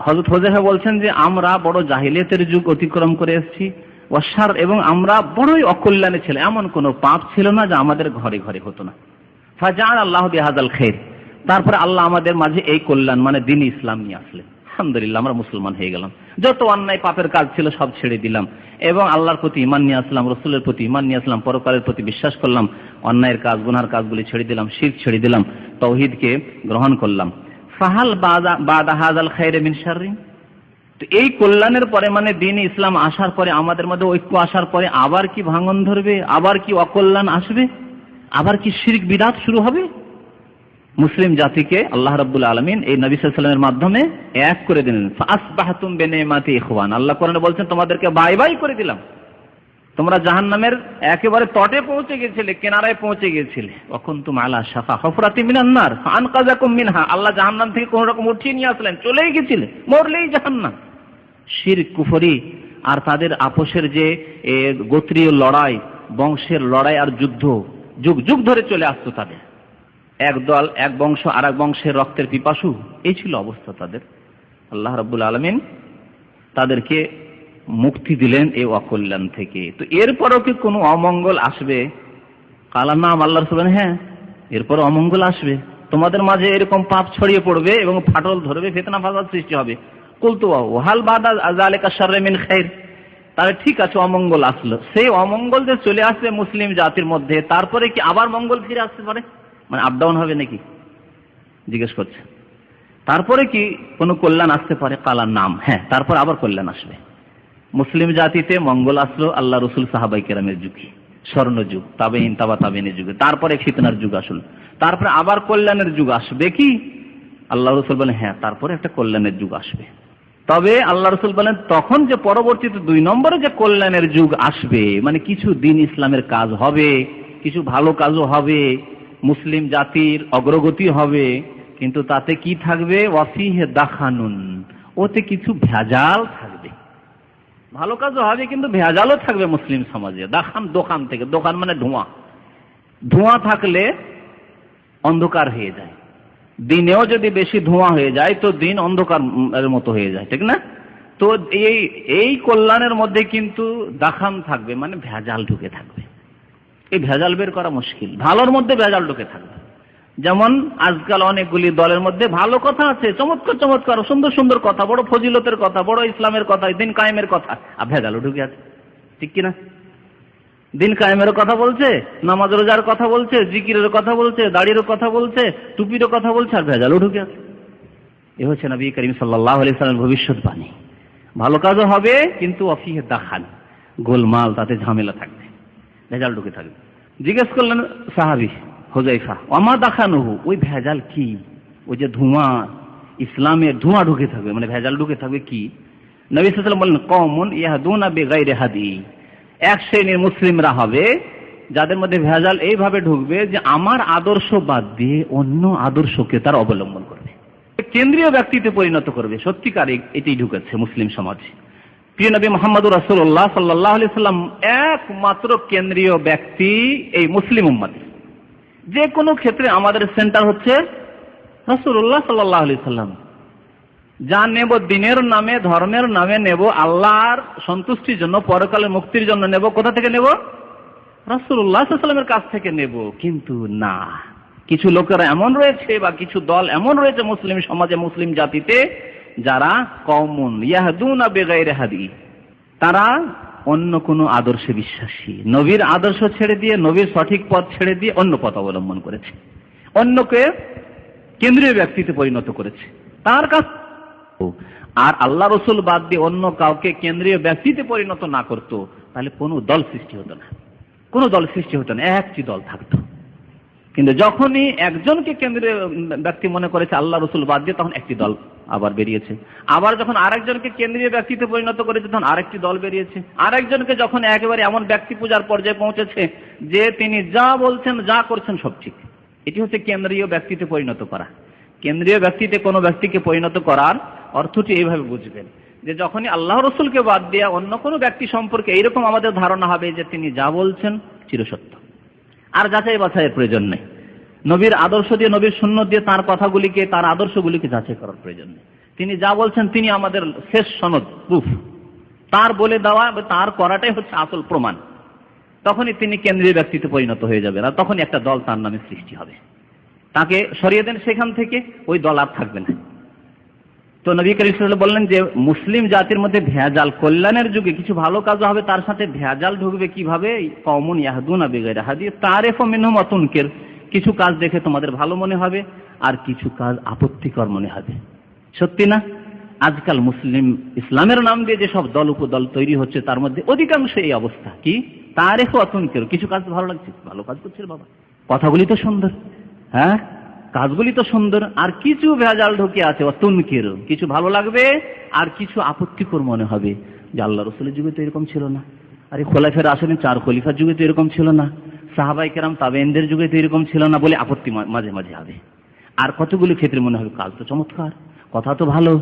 হযরত হুযায়ফা বলছেন যে আমরা বড় জাহিলিয়াতের যুগ অতিক্রম করে এসেছি, ওয়াশার, এবং আমরা বড়ই অকল্যাণে ছিল, এমন কোনো পাপ ছিল না যা আমাদের ঘরে ঘরে হতো না। ফাজাআল আল্লাহু বিহাযাল খাইর, তারপরে আল্লাহ আমাদের মাঝে এই কল্যাণ মানে দ্বীন ইসলাম নিয়ে আসলেন। আলহামদুলিল্লাহ, আমরা মুসলমান হয়ে গেলাম, যত অন্যায় পাপের কাজ ছিল সব ছেড়ে দিলাম এবং আল্লাহর প্রতি ঈমান নিয়ে আসলাম, রসুলের প্রতি ঈমান নিয়ে আসলাম, পরকালের প্রতি বিশ্বাস করলাম, অন্যায়ের কাজ গুনার কাজগুলি ছেড়ে দিলাম, শিরক ছেড়ে দিলাম, তাওহীদকে গ্রহণ করলাম। ফাহাল বাদা হাযাল খাইরি মিন শাররিন, তো এই কল্যাণের পরে মানে দ্বীন ইসলাম আসার পরে, আমাদের মধ্যে ঐক্য আসার পরে আবার কি ভাঙন ধরবে, আবার কি অকল্যাণ আসবে, আবার কি শিরক বিদআত শুরু হবে? মুসলিম জাতিকে আল্লাহ রাব্বুল আলামিন এই নবী সাল্লাল্লাহু আলাইহি ওয়াসাল্লামের মাধ্যমে এক করে দিলেন। ফাসবাহতুম বিনিমাতি ইখওয়ান, আল্লাহ কোরআনে বলছেন তোমাদেরকে বাই বাই করে দিলাম, তোমরা জাহান্নামের একেবারে তটে পৌঁছে গিয়েছিলে, কিনারায় পৌঁছে গিয়েছিলে। ওয়া কুনতুম আলা শাফা হুফরাতিন মিনান নার ফাআনকাযাকুম মিনহা, আল্লাহ জাহান্নাম থেকে কোন রকম উঠিয়ে নিয়ে আসলেন, চলেই গিয়েছিলে, মরলেই জাহান্নাম। শিরক, কুফরি আর তাদের আপোষের যে গোত্রীয় লড়াই, বংশের লড়াই আর যুদ্ধ যুগ যুগ ধরে চলে আসতো তাদের, এক দল এক বংশ আর এক বংশের রক্তের পিপাসু, এই ছিল অবস্থা তাদের। আল্লাহ রাব্বুল আলামিন তাদেরকে মুক্তি দিলেন এই অকল্যাণ থেকে। তো এরপরও কি কোনো অমঙ্গল আসবে? কালার নাম আল্লাহ রাসূল বলেন, হ্যাঁ এরপর অমঙ্গল আসবে, তোমাদের মাঝে এরকম পাপ ছড়িয়ে পড়বে এবং ফাটল ধরবে, ফিতনা ফাসাদ সৃষ্টি হবে। কুলতু ওয়াহাল বাদা যালিকা শাররু মিন খাইর, তাহলে ঠিক আছে অমঙ্গল আসলো, সেই অমঙ্গল যে চলে আসবে মুসলিম জাতির মধ্যে, তারপরে কি আবার মঙ্গল ফিরে আসতে পারে? মানে আপ ডাউন হবে নাকি জিজ্ঞেস করছে। তারপরে কি কোনো কল্যাণ আসতে পারে? কালার নাম, হ্যাঁ তারপর আবার কল্যাণ আসবে। মুসলিম জাতিতে মঙ্গল আসলো আল্লাহ রসুল সাহাবাই কেরামের যুগে, স্বর্ণ যুগ, তাবেইন তাবা তাবেইনের যুগে, তারপরে ফিতনার যুগ আসলো, তারপরে আবার কল্যাণের যুগ আসবে কি? আল্লাহ রসুল বলেন হ্যাঁ তারপরে একটা কল্যাণের যুগ আসবে। তবে আল্লাহ রসুল বলেন তখন যে পরবর্তীতে 2 নম্বরে যে কল্যাণের যুগ আসবে, মানে কিছু দিন ইসলামের কাজ হবে, কিছু ভালো কাজও হবে, মুসলিম জাতির অগ্রগতি হবে, কিন্তু তাতে কি থাকবে? ওয়াফিহে দাখানুন, ওতে কিছু ভেজাল থাকবে। ভালো কাজও হবে কিন্তু ভেজালও থাকবে মুসলিম সমাজে। দোকান থেকে, দোকান মানে ধোঁয়া, ধোঁয়া থাকলে অন্ধকার হয়ে যায়। দিনেও যদি বেশি ধোঁয়া হয়ে যায় তো দিন অন্ধকারের মতো হয়ে যায়, ঠিক না? তো এই কল্যাণের মধ্যে কিন্তু দাখান থাকবে, মানে ভেজাল ঢুকে থাকবে। এই ভেজাল বের করা মুশকিল। ভালোর মধ্যে ভেজাল ঢুকে থাকবে। যেমন আজকাল অনেকগুলি দলের মধ্যে ভালো কথা আছে, চমৎকার চমৎকার সুন্দর সুন্দর কথা, বড় ফজিলতের কথা, বড় ইসলামের কথা, দিন কায়েমের কথা, আর ভেজালও ঢুকে আছে, ঠিক কিনা? দিন কায়েমের কথা বলছে, নামাজ রোজার কথা বলছে, জিকিরের কথা বলছে, দাড়ির কথা বলছে, টুপিরও কথা বলছে, আর ভেজালও ঢুকে আছে। এ হচ্ছে নবী করিম সাল্লাল্লাহু আলাইহি ওয়াসাল্লামের ভবিষ্যৎবাণী। ভালো কাজও হবে কিন্তু অফিহে দাখান, গোলমাল, তাতে ঝামেলা থাকবে, ভেজাল ঢুকে থাকবে। জিজ্ঞেস করলেন সাহাবী হুযায়ফা, ওমা দাখানুহু, ওই ভেজাল কি? ওই যে ধোঁয়া, ইসলামের ধোঁয়া ঢুকে থাকবে, মানে ভেজাল ঢুকে থাকবে কি? নবী সাল্লাল্লাহু আলাইহি ওয়াসাল্লাম বললেন, কওমুন ইয়াহদুনা বিগাইরি হাদি, এক শ্রেণীর মুসলিমরা হবে যাদের মধ্যে ভেজাল এইভাবে ঢুকবে যে আমার আদর্শ বাদ দিয়ে অন্য আদর্শকে তার অবলম্বন করবে, কেন্দ্রীয় ব্যক্তিতে পরিণত করবে। সত্যিকার এটাই ঢুকেছে মুসলিম সমাজে। প্রিয় নবী মুহাম্মদুর রাসূলুল্লাহ সাল্লাল্লাহু আলাইহি ওয়াসাল্লাম একমাত্র কেন্দ্রীয় ব্যক্তি এই মুসলিম উম্মতে। যে কোনো ক্ষেত্রে আমাদের সেন্টার হচ্ছে রাসূলুল্লাহ সাল্লাল্লাহু আলাইহি ওয়াসাল্লাম। যা নেব দিনের নামে, ধর্মের নামে নেব, আল্লাহর সন্তুষ্টির জন্য, পরকালে মুক্তির জন্য নেব, কোথা থেকে নেব? রাসূলুল্লাহ সাল্লাল্লাহু আলাইহি ওয়াসাল্লামের কাছ থেকে নেব। কিন্তু না, কিছু লোকেরা এমন রয়েছে বা কিছু দল এমন রয়েছে মুসলিম সমাজে, মুসলিম জাতিতে, যারা কওমুন ইয়াহদুনা বিগাইরি হাদি, তারা অন্য কোনো আদর্শে বিশ্বাসী, নবীর আদর্শ ছেড়ে দিয়ে, নবীর সঠিক পথ ছেড়ে দিয়ে অন্য পথ অবলম্বন করেছে, অন্যকে কেন্দ্রীয় ব্যক্তিতে পরিণত করেছে তার কাছ। আর আল্লাহ রসুল বাদ দিয়ে অন্য কাউকে কেন্দ্রীয় ব্যক্তিতে পরিণত না করতো, তাহলে কোনো দল সৃষ্টি হতো না, কোনো দল সৃষ্টি হতো না, একটি দল থাকতো। কিন্তু যখনই একজনকে কেন্দ্রীয় ব্যক্তি মনে করেছে আল্লাহ রসুল বাদ দিয়ে, তখন একটি দল আবার বেরিয়েছে। আবার যখন আরেকজনকে কেন্দ্রীয় ব্যক্তিতে পরিণত করেছে, তখন আরেকটি দল বেরিয়েছে। আরেকজনকে যখন একেবারে এমন ব্যক্তি পূজার পর্যায়ে পৌঁছেছে যে তিনি যা বলছেন, যা করছেন সব ঠিক, এটি হচ্ছে কেন্দ্রীয় ব্যক্তিতে পরিণত করা। কেন্দ্রীয় ব্যক্তিতে কোনো ব্যক্তিকে পরিণত করার অর্থটি এইভাবে বুঝবেন যে যখনই আল্লাহ রসুলকে বাদ দিয়ে অন্য কোনো ব্যক্তি সম্পর্কে এইরকম আমাদের ধারণা হবে যে তিনি যা বলছেন চিরসত্য, আর যাচাই বাছাইয়ের প্রয়োজন নেই। নবীর আদর্শ দিয়ে, নবীর সুন্নাত দিয়ে তার কথাগুলিকে, তার আদর্শগুলিকে যাচাই করার প্রয়োজন নেই। তিনি যা বলছেন তিনি আমাদের শেষ সনদ, প্রুফ, তার বলে দেওয়া, তার করাটাই হচ্ছে আসল প্রমাণ। তখনই তিনি কেন্দ্রীয় ব্যক্তিতে পরিণত হয়ে যাবেন, আর তখনই একটা দল তার নামে সৃষ্টি হবে। তাকে সরিয়ে দেন সেখান থেকে, ওই দল আর থাকবে না। তো নবী করিম সাল্লাল্লাহু আলাইহি ওয়াসাল্লাম বললেন যে মুসলিম জাতির মধ্যে ভেজাল, কল্যাণের যুগে কিছু ভালো কাজ হবে, তার সাথে ভেজাল ঢুকবে কিভাবে? কওমুন ইয়াহদুনা বিগাইরি হাদি তারিফু মিনহুম ওয়া তুনকির, কিছু কাজ দেখে তোমাদের ভালো মনে হবে আর কিছু কাজ আপত্তিকর মনে হবে। সত্যি না? আজকাল মুসলিম ইসলামের নাম দিয়ে যে সব দল উপদল তৈরি হচ্ছে, তার মধ্যে অধিকাংশ এই অবস্থা। কি? তারিফু ওয়া তুনকির, কিছু কাজ ভালো লাগছে, ভালো কাজ করছে বাবা, কথাগুলি তো সুন্দর, হ্যাঁ কাজগুলি তো সুন্দর, আর কিছু ভেজাল ঢুকে আছে, তুনকির, কিছু ভালো লাগবে আর কিছু আপত্তিকর মনে হবে যে আল্লাহ রসুলের যুগে তো এরকম ছিল না, আরে খোলাফের আসলে 4 খলিফার যুগে তো এরকম ছিল না, সাহাবায়ে কেরাম তাবেঈনদের যুগে তো এরকম ছিল না, বলে আপত্তি মাঝে মাঝে হবে। আর কতগুলো ক্ষেত্রে মনে হবে কাজ তো চমৎকার, কথা তো ভালো।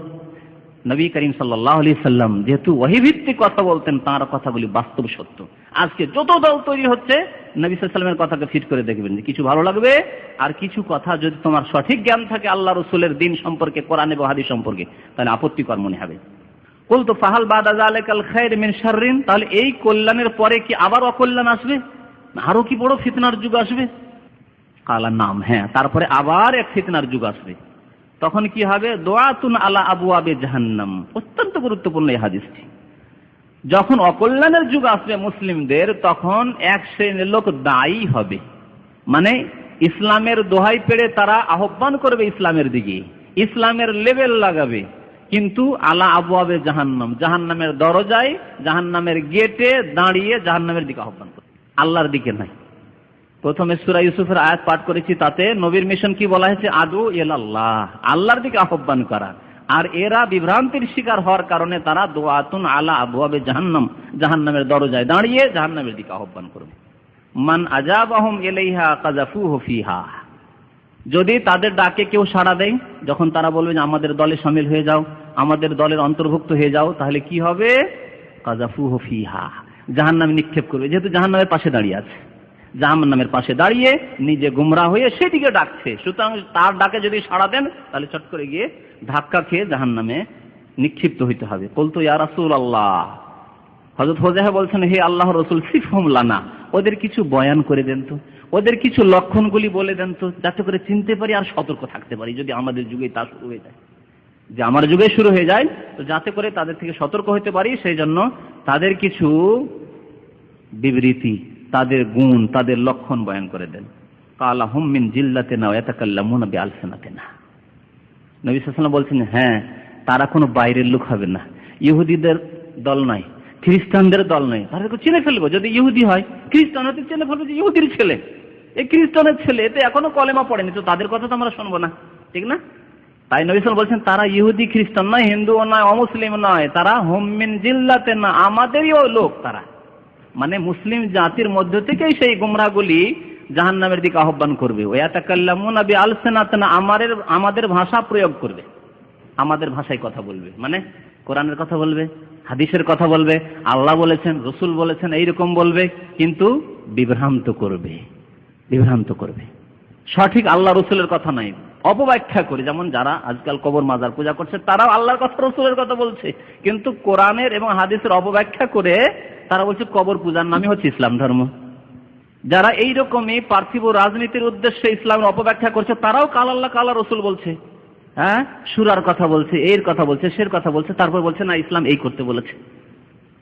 নবী করিম সাল্লাল্লাহু আলাইহি সাল্লাম যেহেতু ওহী ভিত্তিক কথা বলতেন, তার কথাগুলি বাস্তব সত্য। আজকে যত দল তৈরি হচ্ছে, নবী সাল্লাল্লাহু আলাইহি সাল্লামের কথাকে ফিট করে দেখবেন যে কিছু ভালো লাগবে আর কিছু কথা যদি তোমার সঠিক জ্ঞান থাকে আল্লাহ রসুলের দিন সম্পর্কে, কোরআন এবং হাদিস সম্পর্কে, তাহলে আপত্তিকর মনে হবে। কুলতু ফাহাল বাদা যালিকাল খায়র মিন শাররিন, তাহলে এই কল্যাণের পরে কি আবার অকল্যাণ আসবে? আরো কি বড় ফিতনার যুগ আসবে? কালা নাম, হ্যাঁ, তারপরে আবার এক ফিতনার যুগ আসবে। তখন কি হবে? দুআতুন আলা আবওয়াবে জাহান্নাম, অত্যন্ত গুরুত্বপূর্ণ এই হাদিসটি। যখন অকল্যাণের যুগ আসবে মুসলিমদের, তখন এক শ্রেণীর লোক দায়ী হবে, মানে ইসলামের দোহাই পেড়ে তারা আহ্বান করবে ইসলামের দিকে, ইসলামের লেবেল লাগাবে, কিন্তু আলা আবওয়াবে জাহান্নাম, জাহান্নামের দরজায়, জাহান্নামের গেটে দাঁড়িয়ে জাহান্নামের দিকে আহ্বান করবে, আল্লাহর দিকে নাই। প্রথমে সূরা ইউসুফের আয়াত পাঠ করেছি, তাতে নবীর মিশন কি বলা হয়েছে? আদু ইলাল্লাহ, আল্লাহর দিকে আহ্বান করা। আর এরা বিভ্রান্তির শিকার হওয়ার কারণে তারা দুআতুন আলা আবওয়াবে জাহান্নাম, জাহান্নামের দরজায় দাঁড়িয়ে জাহান্নামের দিকে আহ্বান করবে। মান আজাবাহুম ইলাইহা কাযাফুহু ফিহা, যদি তাদের ডাকে কেউ সাড়া দেয়, যখন তারা বলবে যে আমাদের দলে শামিল হয়ে যাও, আমাদের দলের অন্তর্ভুক্ত হয়ে যাও, তাহলে কি হবে? কাযাফুহু ফিহা, জাহান্নামে নিক্ষেপ করবে, যেহেতু জাহান্নামের পাশে দাঁড়িয়ে আছে, জাহান্নামের পাশে দাঁড়িয়ে নিজে গুমরাহ হয়ে সেদিকে ডাকছে, সুতরাং তার ডাকে যদি সাড়া দেন তাহলে চট করে গিয়ে ধাক্কা খেয়ে জাহান্নামে নিক্ষিপ্ত হইতে হবে। বলতো ইয়া রাসূলুল্লাহ, হযরত হুযায়ফা বলছেন, হে আল্লাহর রাসূল, সিফহুম লানা, ওদের কিছু বয়ান করে দেন তো, ওদের কিছু লক্ষণগুলি বলে দেন তো, যাতে করে চিনতে পারি আর সতর্ক থাকতে পারি, যদি আমাদের যুগে তা শুরু হয়ে যায়, যে আমার যুগে শুরু হয়ে যায়, তো যাতে করে তাদের থেকে সতর্ক হতে পারি, সেই জন্য তাদের কিছু বিবৃতি, তাদের গুণ, তাদের লক্ষণ বয়ান করে দেন। কালা হুম মিন জিল্লাতিনা ওয়া ইয়াতাকাল্লামুনা বিআলসিনাতিনা। নবী সাল্লাল্লাহু আলাইহি ওয়াসাল্লাম বলছেন, হ্যাঁ, তারা কোনো বাইরের লোক হবে না, ইহুদিদের দল নয়, খ্রিস্টানদের দল নয়, তাদেরকে চিনে ফেলবো। যদি ইহুদি হয়, খ্রিস্টান হতে চিনে ফেলবো যে ইহুদির ছেলে, এই খ্রিস্টানের ছেলে, এতে এখনো কলেমা পড়েনি, তো তাদের কথা তো আমরা শুনবো না, ঠিক না? তাই নবী সাল্লাল্লাহু আলাইহি ওয়াসাল্লাম বলছেন, তারা ইহুদি খ্রিস্টান নয়, হিন্দুও নয়, অমুসলিম নয়, তারা হুম মিন জিল্লাতিনা, আমাদেরই লোক তারা, মানে মুসলিম জাতির মধ্য থেকেই সেই গুমরাহগুলি জাহান্নামের দিকে আহ্বান করবে। ওয়া ইয়াতাকাল্লামুনা বিআলসিনাতিনা, আমাদের ভাষা প্রয়োগ করবে, আমাদের ভাষায় কথা বলবে, মানে কোরআনের কথা বলবে, হাদিসের কথা বলবে, আল্লাহ বলেছেন, রসুল বলেছেন, এইরকম বলবে, কিন্তু বিভ্রান্ত করবে, বিভ্রান্ত করবে, সঠিক আল্লাহ রসুলের কথা নাই, অপব্যাখ্যা করে। যেমন যারা আজকাল কবর মাজার পূজা করছে, তারাও আল্লাহর কথা রসুলের কথা বলছে, কিন্তু কোরআনের এবং হাদিসের অপব্যাখ্যা করে তারা বলছে কবর পূজার নামে হচ্ছে ইসলাম ধর্ম। যারা এইরকমই পার্থিব রাজনীতির উদ্দেশ্যে ইসলামের অপব্যাখ্যা করছে, তারাও কাল আল্লাহ কাল রসুল বলছে, হ্যাঁ, সুরার কথা বলছে, এর কথা বলছে, সের কথা বলছে, তারপর বলছে না ইসলাম এই করতে বলেছে।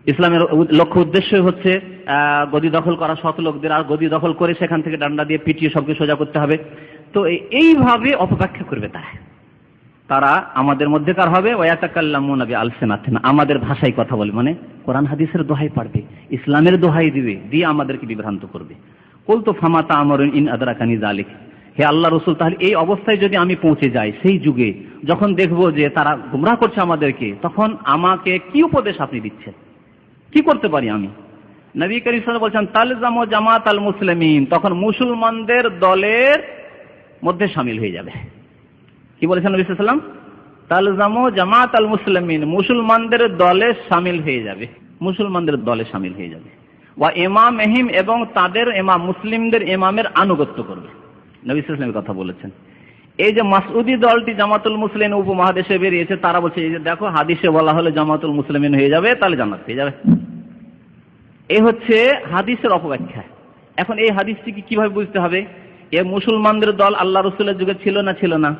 ইসলামের লক্ষ্য উদ্দেশ্য হচ্ছে গদি দখল করা সৎ লোকদের, আর গদি দখল করে সেখান থেকে ডান্ডা দিয়ে পিটিয়ে সবকে সোজা করতে হবে। তো এইভাবে অপব্যাখ্যা করবে তারা আমাদের মধ্যেকার হবে। ওয়া ইয়াতাকাল্লামুনা বিআলসিনাতিনা, আমাদের ভাষায় কথা বলবে, মানে কোরআন হাদিসের দোহাই পারবে, ইসলামের দোহাই দিবে, দিয়ে আমাদেরকে বিভ্রান্ত করবে। কুলতু ফামা তা'মুরুন ইন আদরাকানি যালিক, হে আল্লাহ রসুল, তাহলে এই অবস্থায় যদি আমি পৌঁছে যাই, সেই যুগে যখন দেখবো যে তারা গুমরাহ করছে আমাদেরকে, তখন আমাকে কি উপদেশ আপনি দিচ্ছেন, কি করতে পারি আমি? নবী করিম সাল্লাল্লাহু আলাইহি ওয়াসাল্লাম বলছেন, তালজামু জামাতাল মুসলিমিন, তখন মুসলমানদের দলের মধ্যে শামিল হয়ে যাবে। কি বলেছেন নবী সাল্লাল্লাহু আলাইহি ওয়াসাল্লাম? তালজামু জামাতাল মুসলিমিন, মুসলমানদের দলে শামিল হয়ে যাবে, মুসলমানদের দলে শামিল হয়ে যাবে। ওয়া ইমামহিম, এবং তাদের ইমাম, মুসলিমদের ইমামের আনুগত্য করবে। নবী সাল্লাল্লাহু আলাইহি ওয়াসাল্লাম কথা বলেছেন। এই যে মাসউদি দলটি জামাতুল মুসলিমিন উপমহাদেশে বেরিয়েছে, তারা বলছে এই যে দেখো হাদিসে বলা হলে জামাতুল মুসলিমিন হয়ে যাবে, তাহলে জান্নাত পেয়ে যাবে। এই হচ্ছে হাদিসের অপব্যাখ্যা। এখন এই হাদিসটিকে কিভাবে বুঝতে হবে? এ মুসলমানদের দল আল্লাহ রসুলের যুগে ছিল না ছিল না?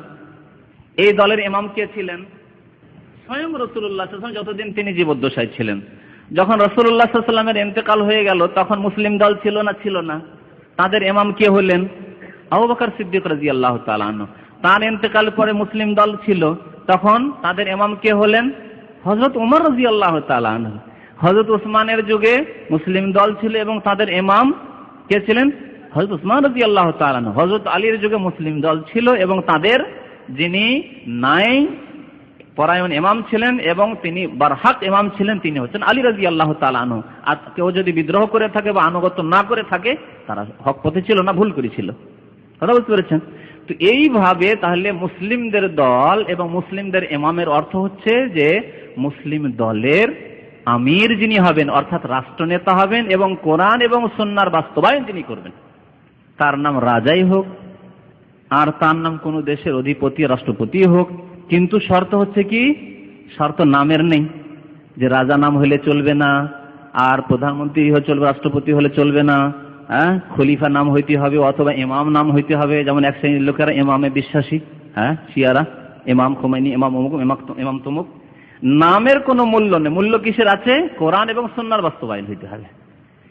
এই দলের ইমাম কে ছিলেন? স্বয়ং রাসূলুল্লাহ সাল্লাল্লাহু আলাইহি ওয়াসাল্লাম, যতদিন তিনি জীবদ্দশায় ছিলেন। যখন রাসূলুল্লাহ সাল্লাল্লাহু আলাইহি ওয়াসাল্লামের ইন্তেকাল হয়ে গেল, তখন মুসলিম দল ছিল না ছিল না? তাদের ইমাম কে হলেন? আবু বকর সিদ্দিক রাদিয়াল্লাহু তাআলা আনহু। তার ইন্তেকাল পরে মুসলিম দল ছিল, তখন তাদের ইমাম কে হলেন? হযরত ওমর রাদিয়াল্লাহু তাআলা আনহু। হযরত ওসমানের যুগে মুসলিম দল ছিল এবং তাদের ইমাম কে ছিলেন? হযরত ওসমান রাদিয়াল্লাহু তাআলা আনহু। হযরত আলীর যুগে মুসলিম দল ছিল এবং তাদের যিনি নাই পরায়ণ ইমাম ছিলেন এবং তিনি বারহাক ইমাম ছিলেন, তিনি হচ্ছেন আলী রাদিয়াল্লাহু তাআলা আনহু। আর কেউ যদি বিদ্রোহ করে থাকে বা আনুগত্য না করে থাকে, তারা হক পথে ছিল না, ভুল করেছিল। কথা বুঝতে পেরেছেন? তো এইভাবে তাহলে মুসলিমদের দল এবং মুসলিমদের ইমামের অর্থ হচ্ছে যে মুসলিম দলের আমির যিনি হবেন, অর্থাৎ রাষ্ট্রনেতা হবেন এবং কোরআন এবং সুন্নাহর বাস্তবায়ন যিনি করবেন, তার নাম রাজাই হোক আর তার নাম কোন দেশের অধিপতি রাষ্ট্রপতি হোক, কিন্তু শর্ত হচ্ছে কি, শর্ত নামের নেই, যে রাজা নাম হলে চলবে না, আর প্রধানমন্ত্রী হলে চলবে, রাষ্ট্রপতি হলে চলবে না, হ্যাঁ, খলিফা নাম হইতে হবে অথবা ইমাম নাম হইতে হবে। যেমন এক শ্রেণীর লোকেরা ইমামে বিশ্বাসী, হ্যাঁ, শিয়ারা, ইমাম খোমেনি, ইমাম অমুক, ইমাম তমুক। নামের কোনো মূল্য নেই, মূল্য কিসের আছে? কোরআন এবং সুন্নাহর বাস্তবায়ন হইতে হবে।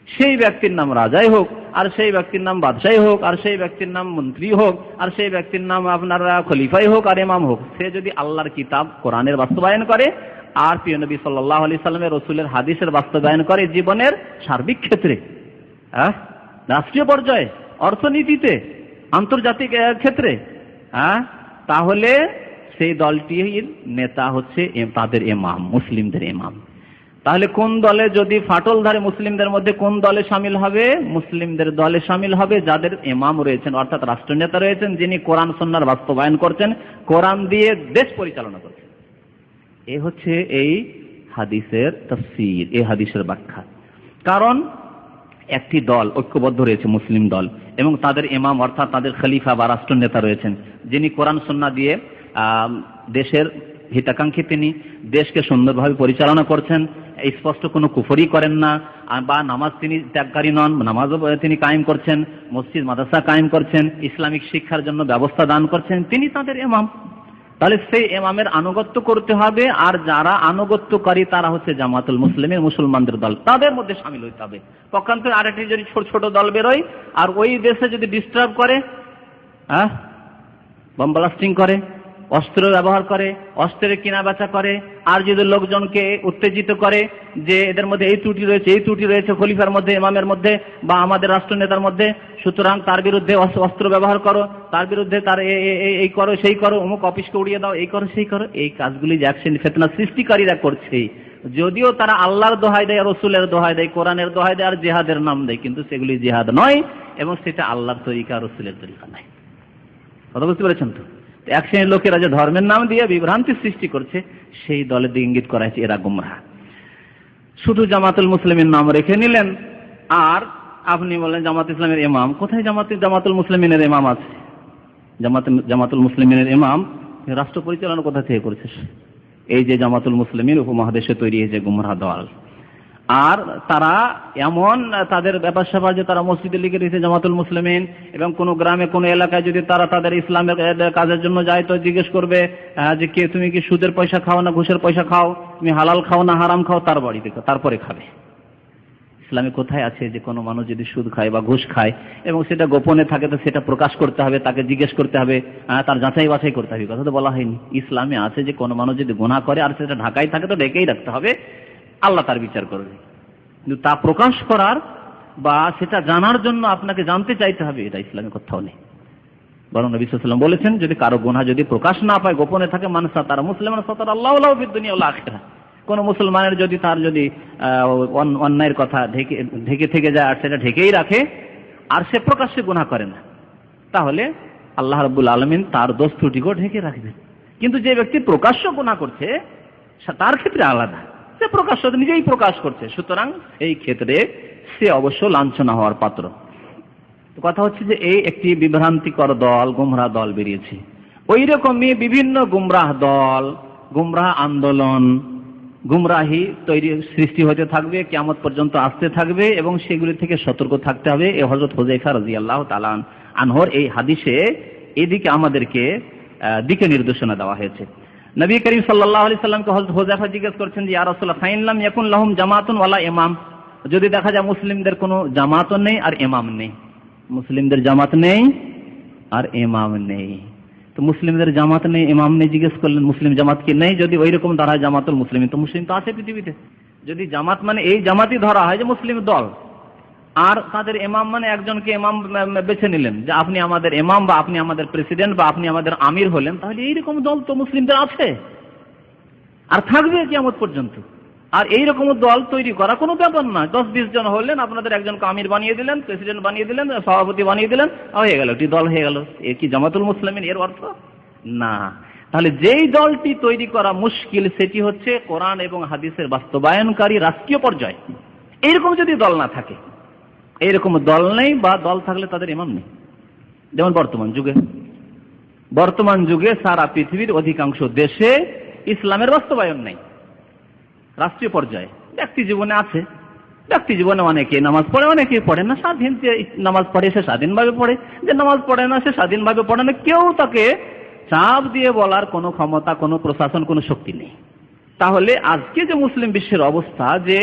সেই ব্যক্তির নাম রাজাই হোক, আর সেই ব্যক্তির নাম বাদশাহী হোক, আর সেই ব্যক্তির নাম মন্ত্রী হোক, আর সেই ব্যক্তির নাম আপনার খলিফাই হোক আর ইমাম হোক, সে যদি আল্লাহর কিতাব কোরআনের বাস্তবায়ন করে আর প্রিয় নবী সাল্লাল্লাহু আলাইহি সাল্লামের রাসূলের হাদিসের বাস্তবায়ন করে জীবনের সার্বিক ক্ষেত্রে, হ্যাঁ, রাষ্ট্রীয় পর্যায়ে, অর্থনীতিতে, আন্তর্জাতিক ক্ষেত্রে, হ্যাঁ, তাহলে সেই দলটির নেতা হচ্ছে তাদের ইমাম, মুসলিমদের ইমাম। তাহলে কোন দলে যদি ফাটল ধরে মুসলিমদের মধ্যে, কোন দলে শামিল হবে? মুসলিমদের দলে শামিল হবে যাদের ইমাম রয়েছেন, অর্থাৎ রাষ্ট্রনেতা রয়েছেন, যিনি কোরআন সুন্নাহর বাস্তবায়ন করছেন, কোরআন দিয়ে দেশ পরিচালনা করছেন। এই হচ্ছে এই হাদিসের তাফসীর, এই হাদিসের ব্যাখ্যা। কারণ একটি দল ঐক্যবদ্ধ রয়েছে, মুসলিম দল, এবং তাদের ইমাম অর্থাৎ তাদের খলিফা বা রাষ্ট্রনেতা রয়েছেন, যিনি কোরআন সুন্নাহ দিয়ে দেশের হিতাকাঙ্ক্ষী, তিনি দেশকে সুন্দরভাবে পরিচালনা করছেন, স্পষ্ট কোনো কুফরি করেন না, বা নামাজ তিনি ত্যাগকারী নন, নামাজও তিনি কায়েম করছেন, মসজিদ মাদ্রাসা কায়েম করছেন, ইসলামিক শিক্ষার জন্য ব্যবস্থা দান করছেন, তিনি তাদের ইমাম। তাহলে সেই ইমামের আনুগত্য করতে হবে। আর যারা আনুগত্যকারী তারা হচ্ছে জামাতুল মুসলিমের, মুসলমানদের দল, তাদের মধ্যে শামিল হইতে হবে। পক্ষান্তরে আরেকটি যদি ছোট ছোট দল বেরোয় আর ওই দেশে যদি ডিস্টার্ব করে, বম ব্লাস্টিং করে, অস্ত্র ব্যবহার করে, অস্ত্রের কেনা বেচা করে, আর যদি লোকজনকে উত্তেজিত করে যে এদের মধ্যে এই ত্রুটি রয়েছে, এই ত্রুটি রয়েছে খলিফার মধ্যে, ইমামের মধ্যে বা আমাদের রাষ্ট্রনেতার মধ্যে, সুতরাং তার বিরুদ্ধে অস্ত্র ব্যবহার করো, তার বিরুদ্ধে তার এই করো, সেই করো, অমুক অফিসকে উড়িয়ে দাও, এই করো, সেই করো, এই কাজগুলি যাচ্ছেন ফিতনা সৃষ্টিকারীরা করছে। যদিও তারা আল্লাহর দোহাই দেয়, রসুলের দোহাই দেয়, কোরআনের দোহাই দেয়, আর জিহাদের নাম দেয়, কিন্তু সেগুলি জিহাদ নয় এবং সেটা আল্লাহর তরিকা, রসুলের তরিকা নয়। কথা বুঝতে পেরেছেন তো? এক শ্রেণীর লোকেরা যে ধর্মের নাম দিয়ে বিভ্রান্তি সৃষ্টি করছে, সেই দলের দিকে ইঙ্গিত করা হয়েছে এরা গুমরাহ। শুধু জামাতুল মুসলিমের নাম রেখে নিলেন আর আপনি বলেন জামাত ইসলামের ইমাম। কোথায় জামাতুল মুসলিমের ইমাম আছে? জামাতুল মুসলিমের ইমাম রাষ্ট্র পরিচালনা কোথা থেকে করেছে? এই যে জামাতুল মুসলিমিন উপমহাদেশে তৈরি হয়েছে গুমরাহ দল, আর তারা এমন তাদের ব্যাপার স্যাপার যে তারা মসজিদে লিখে দিয়েছে জামাতুল মুসলিমিন, এবং কোনো গ্রামে কোনো এলাকায় যদি তারা তাদের ইসলামের কাজের জন্য যায় তো জিজ্ঞেস করবে যে কে তুমি কি সুদের পয়সা খাও না ঘুষের পয়সা খাও, তুমি হালাল খাও না হারাম খাও, তার বাড়িতে তারপরে খাবে। ইসলামে কোথায় আছে যে কোনো মানুষ যদি সুদ খায় বা ঘুষ খায় এবং সেটা গোপনে থাকে তো সেটা প্রকাশ করতে হবে, তাকে জিজ্ঞেস করতে হবে, তার যাচাই বাছাই করতে হবে? কথা তো বলা হয়নি। ইসলামে আছে যে কোনো মানুষ যদি গুনাহ করে আর সেটা ঢাকায় থাকে তো ঢেকেই রাখতে হবে, আল্লাহ তার বিচার করবে। কিন্তু তা প্রকাশ করার বা সেটা জানার জন্য আপনাকে জানতে চাইতে হবে, এটা ইসলামে কোথাও নেই। বরং নবী সাল্লাল্লাহু আলাইহি ওয়াসাল্লাম বলেছেন, যদি কারো গুনাহ যদি প্রকাশ না পায়, গোপনে থাকে, মান সাতারা মুসলিমান সাতারা আল্লাহু লাহু ফিদ দুনিয়া ওয়াল আখিরাহ। কোন মুসলমানের যদি তার যদি অন্যায়ের কথা ঢেকে থেকে যায় আর সেটা ঢেকেই রাখে আর সে প্রকাশ্যে গুনাহ করে না, তাহলে আল্লাহ রাব্বুল আলামিন তার দোষ ত্রুটিকেও ঢেকে রাখবেন। কিন্তু যে ব্যক্তি প্রকাশ্য গুনাহ করছে তার ক্ষেত্রে আলাদা, সে প্রকাশ্য নিজেই প্রকাশ করছে, সুতরাং এই ক্ষেত্রে সে অবশ্য লাঞ্ছনা হওয়ার পাত্র। কথা হচ্ছে যে এই একটি বিভ্রান্তিকর দল, গুমরাহ দল বেরিয়েছে। ওই রকমই বিভিন্ন গুমরাহ দল, গুমরাহ আন্দোলন, গুমরাহি সৃষ্টি হতে থাকবে, কিয়ামত পর্যন্ত আসতে থাকবে এবং সেগুলি থেকে সতর্ক থাকতে হবে। এই হযরত হুযায়ফা রাদিয়াল্লাহু তাআলা আনহুর এই হাদিসে এদিকে আমাদেরকে দিকে নির্দেশনা দেওয়া হয়েছে। নবী করিম সাল্লাল্লাহু আলাইহি সাল্লামকে হযরত হুযায়ফা জিজ্ঞেস করছেন যে ইয়া রাসূলুল্লাহ ফাইন লাম ইয়াকুন লাহুম জামাতুন ওয়ালা ইমাম, যদি দেখা যায় মুসলিমদের কোনো জামাতও নেই আর ইমাম নেই, মুসলিমদের জামাত নেই আর ইমাম নেই, তো মুসলিমদের জামাত নেই ইমাম নেই, জিজ্ঞেস করলেন মুসলিম জামাত কি নেই? যদি ওই রকম ধরা জামাতুল মুসলিমিন, তো মুসলিম তো আছে পৃথিবীতে। যদি জামাত মানে এই জামাতই ধরা হয় যে মুসলিম দল, আর তাদের ইমাম মানে একজনকে ইমাম বেছে নিলেন যে আপনি আমাদের ইমাম বা আপনি আমাদের প্রেসিডেন্ট বা আপনি আমাদের আমির হলেন, তাহলে এইরকম দল তো মুসলিমদের আছে আর থাকবে কিয়ামত পর্যন্ত। আর এইরকম দল তৈরি করা কোনো ব্যাপার না, 10-20 জন হলেন, আপনাদের একজনকে আমির বানিয়ে দিলেন, প্রেসিডেন্ট বানিয়ে দিলেন, সভাপতি বানিয়ে দিলেন, হয়ে গেল, একটি দল হয়ে গেল। এ কি জামাতুল মুসলিমিন এর অর্থ? না। তাহলে যেই দলটি তৈরি করা মুশকিল সেটি হচ্ছে কোরআন এবং হাদিসের বাস্তবায়নকারী রাষ্ট্রীয় পর্যায়ে। এইরকম যদি দল না থাকে, এইরকম দল নেই বা দল থাকলে তাদের ইমাম নেই। যেমন বর্তমান যুগে সারা পৃথিবীর অধিকাংশ দেশে ইসলামের বাস্তবায়ন নেই রাষ্ট্রীয় পর্যায়ে। ব্যক্তি জীবনে আছে, ব্যক্তি জীবনে অনেকে নামাজ পড়ে, অনেকে পড়ে না, স্বাধীন যে নামাজ পড়ে সে স্বাধীনভাবে পড়ে, যে নামাজ পড়ে না সে স্বাধীনভাবে পড়ে না, কেউ তাকে চাপ দিয়ে বলার কোনো ক্ষমতা, কোনো প্রশাসন, কোনো শক্তি নেই। তাহলে আজকে যে মুসলিম বিশ্বের অবস্থা, যে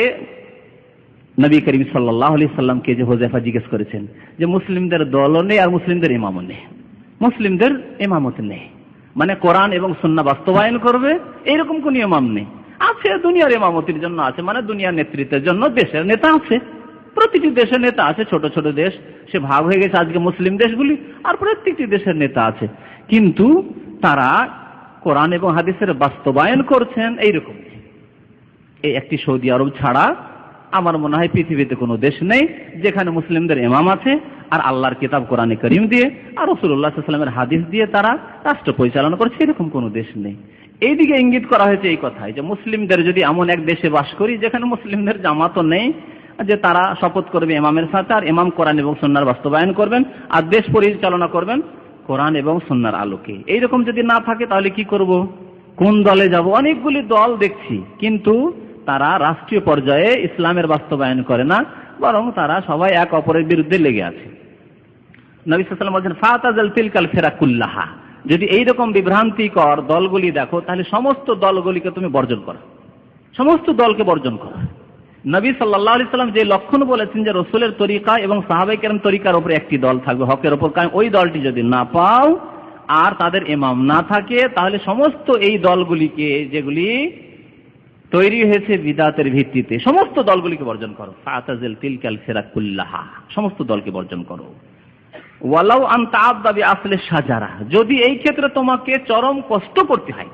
নবী করিম সাল্লাল্লাহু আলাইহি সাল্লামকে যে হুযায়ফা জিজ্ঞেস করেছেন যে মুসলিমদের দলও নেই আর মুসলিমদের ইমামও নেই, মুসলিমদের ইমামত নেই, মানে কোরআন এবং সুন্নাহ বাস্তবায়ন করবে এইরকম কোন ইমাম নেই। আছে দুনিয়ার ইমামতির জন্য আছে, মানে দুনিয়ার নেতৃত্বের জন্য দেশের নেতা আছে, প্রতিটি দেশের নেতা আছে, ছোট ছোট দেশ সে ভাগ হয়ে গেছে আজকে মুসলিম দেশগুলি, আর প্রত্যেকটি দেশের নেতা আছে, কিন্তু তারা কোরআন এবং হাদিসের বাস্তবায়ন করছেন এইরকম। এই একটি সৌদি আরব ছাড়া আমার মনে হয় পৃথিবীতে কোনো দেশ নেই যেখানে মুসলিমদের ইমাম আছে আর আল্লাহর কিতাব কোরআনে কারীম দিয়ে আর রাসূলুল্লাহ সাল্লাল্লাহু আলাইহি ওয়াসাল্লামের হাদিস দিয়ে তারা রাষ্ট্র পরিচালনা করছে, এরকম কোনো দেশ নেই। এইদিকে ইঙ্গিত করা হয়েছে এই কথায় যে মুসলিমদের যদি এমন এক দেশে বাস করি যেখানে মুসলিমদের জামাতও নেই, যে তারা শপথ করবে ইমামের সাথে, আর ইমাম কোরআন এবং সুন্নাহর বাস্তবায়ন করবেন, আর দেশ পরিচালনা করবেন কোরআন এবং সুন্নাহর আলোকে। এইরকম যদি না থাকে তাহলে কি করব? কোন দলে যাব? অনেকগুলি দল দেখছি, কিন্তু তারা রাষ্ট্রীয় পর্যায়ে ইসলামের বাস্তবায়ন করে না, বরং তারা সবাই এক অপরের বিরুদ্ধে লেগে আছে। নবী সাল্লাল্লাহু আলাইহি ওয়াসাল্লাম বলেন, ফাতাজাল তিলকাল ফিরাকুল্লাহা, যদি এইরকম বিভ্রান্তিকর দলগুলি দেখো তাহলে সমস্ত দলগুলিকে তুমি বর্জন করো, সমস্ত দলকে বর্জন করো। নবী সাল্লাল্লাহু আলাইহি ওয়াসাল্লাম যে লক্ষণ বলেছেন যে রাসূলের তরিকা এবং সাহাবায়ে কেরাম তরিকার উপরে একটি দল থাকবে, হকের উপর কায়েম, ওই দলটি যদি না পাও আর তাদের ইমাম না থাকে, তাহলে সমস্ত এই দলগুলিকে যেগুলি তৈরি হয়েছে বিদআতের ভিত্তিতে, সমস্ত দলগুলিকে বর্জন করো। ফাতাজিল তিলকাল ফিরাকুল্লাহা, সমস্ত দলকে বর্জন করো। ওয়ালাউ আন তাআদ্দা বিআসলি শাজারা, যদি এই ক্ষেত্রে তোমাকে চরম কষ্ট করতে হয়।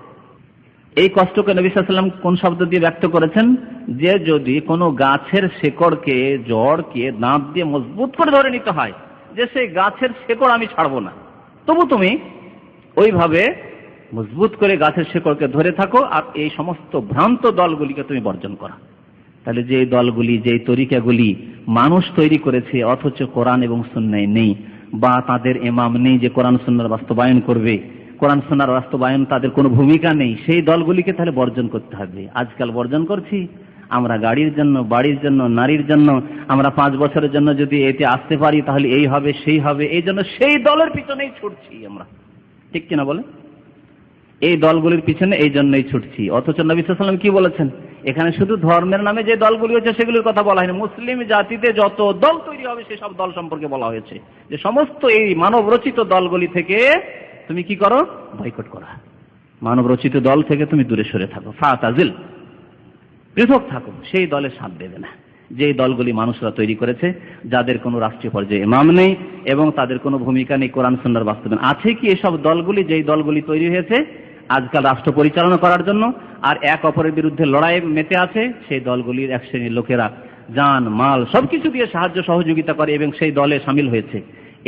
এই কষ্টকে নবী সাল্লাল্লাহু আলাইহি ওয়াসাল্লাম কোন শব্দ দিয়ে ব্যক্ত করেছেন? যে যদি কোনো গাছের শেকড়কে, জড়কে দাঁত দিয়ে মজবুত করে ধরে নিতে হয়, যে সেই গাছের শেকড় আমি ছাড়বো না, তবু তুমি ওইভাবে মজবুত করে গাছের শেকড়কে ধরে থাকো, আর এই সমস্ত ভ্রান্ত দলগুলিকে তুমি বর্জন করো। তাহলে যে দলগুলি, যে তরিকাগুলি মানুষ তৈরি করেছে অথচ কোরআন এবং সুন্নাহ নেই, বা তাদের ইমাম নেই যে কোরআন সুন্নাহর বাস্তবায়ন করবে, কোরআন সুন্নাহর বাস্তবায়ন তাদের কোনো ভূমিকা নেই, সেই দলগুলিকে তাহলে বর্জন করতে হবে। আজকাল বর্জন করছি আমরা গাড়ির জন্য, বাড়ির জন্য, নারীর জন্য, আমরা 5 বছরের জন্য যদি এতে আসতে পারি তাহলে এই হবে সেই হবে, এই জন্য সেই দলের পিছনেই ছুটছি আমরা, ঠিক কিনা বলে? এই দলগুলির পিছনে এই জন্যই ছুটছি। অথচ নবী সাল্লাল্লাহু আলাইহি ওয়াসাল্লাম কি বলেছেন? এখানে শুধু ধর্মের নামে যে দলগুলি হচ্ছে সেগুলির কথা বলা হয়নি, মুসলিম জাতিতে যত দল তৈরি হবে সেসব দল সম্পর্কে বলা হয়েছে, যে সমস্ত এই মানব রচিত দলগুলি থেকে তুমি কি করো? বয়কট করো, মানব রচিত দল থেকে তুমি দূরে সরে থাকো। ফাতাজিল, পৃথক থাকো, সেই দলে সাথ দেবে না যে দলগুলি মানুষরা তৈরি করেছে, যাদের কোনো রাষ্ট্রীয় পর্যায়ে ইমাম নেই এবং তাদের কোনো ভূমিকা নেই কোরআন সুন্নাহর বাস্তবায়ন। আছে কি এসব দলগুলি, যেই দলগুলি তৈরি হয়েছে আজকাল রাষ্ট্র পরিচালনা করার জন্য আর এক অপরের বিরুদ্ধে লড়াই মেতে আছে, সেই দলগুলির এক শ্রেণীর লোকেরা জান মাল সবকিছু দিয়ে সাহায্য সহযোগিতা করে এবং সেই দলে সামিল হয়েছে।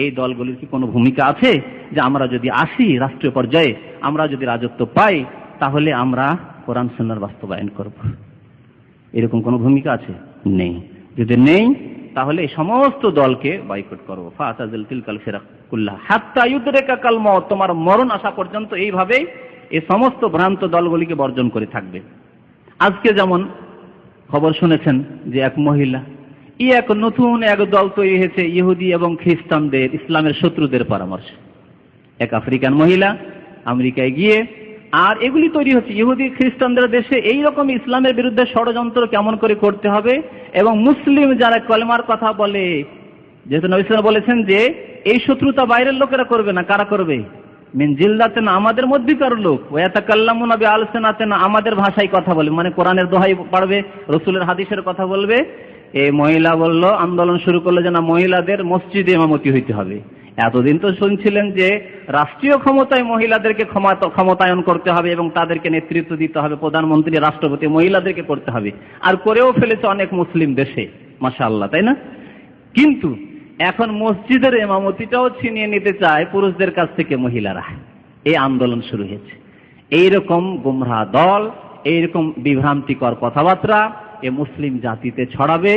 এই দলগুলির কি কোনো ভূমিকা আছে যে আমরা যদি আসি রাষ্ট্রীয় পর্যায়ে, আমরা যদি রাজত্ব পাই, তাহলে আমরা কোরআন সুন্নাহর বাস্তবায়ন করব? এরকম কোনো ভূমিকা আছে? নেই। যদি নেই তাহলে এই সমস্ত দলকে বয়কট করো। ফাতাজিল তিলকাল ফিরাকুল্লাহ হাত্তা ইউদরিকাল মউত, তোমার মরণ আসা পর্যন্ত এইভাবে এই সমস্ত ভ্রান্ত দলগুলিকে বর্জন করে থাকবে। আজকে যেমন খবর শুনেছেন যে এক মহিলা, এক নতুন এক দল তৈরি হয়েছে ইহুদি এবং খ্রিস্টানদের, ইসলামের শত্রুদের পরামর্শে। এক আফ্রিকান মহিলা আমেরিকায় গিয়ে, আর এগুলি তৈরি হচ্ছে ইহুদি খ্রিস্টানদের দেশে, এইরকম ইসলামের বিরুদ্ধে ষড়যন্ত্র কেমন করে করতে হবে, এবং মুসলিম যারা কলেমার কথা বলে, যেহেতু নবী সাল্লাল্লাহু আলাইহি ওয়াসাল্লাম বলেছেন যে এই শত্রুতা বাইরের লোকেরা করবে না, কারা করবে? মিন জিলদাতেন, আমাদের মধ্যেকার লোক, ওয়াতাকাল্লামুনা বিআলসিনাতিনা, আমাদের ভাষায় কথা বলে, মানে কোরআনের দোহাই পড়বে, রাসূলের হাদিসের কথা বলবে। এই মহিলা বলল, আন্দোলন শুরু করলো যে না, মহিলাদের মসজিদে ইমামতি হইতে হবে। এতদিন তো শুনছিলেন যে রাষ্ট্রীয় ক্ষমতায় মহিলাদেরকে ক্ষমতায়ন করতে হবে এবং তাদেরকে নেতৃত্ব দিতে হবে, প্রধানমন্ত্রী, রাষ্ট্রপতি মহিলাদেরকে করতে হবে, আর করেও ফেলেছে অনেক মুসলিম দেশে, মাশাআল্লাহ, তাই না? কিন্তু এখন মসজিদের ইমামতিটাও ছিনিয়ে নিতে চায় পুরুষদের কাছ থেকে মহিলারা। এই আন্দোলন শুরু হয়েছে। এইরকম গুমরাহ দল, এইরকম বিভ্রান্তিকর কথাবার্তা এ মুসলিম জাতিতে ছড়াবে।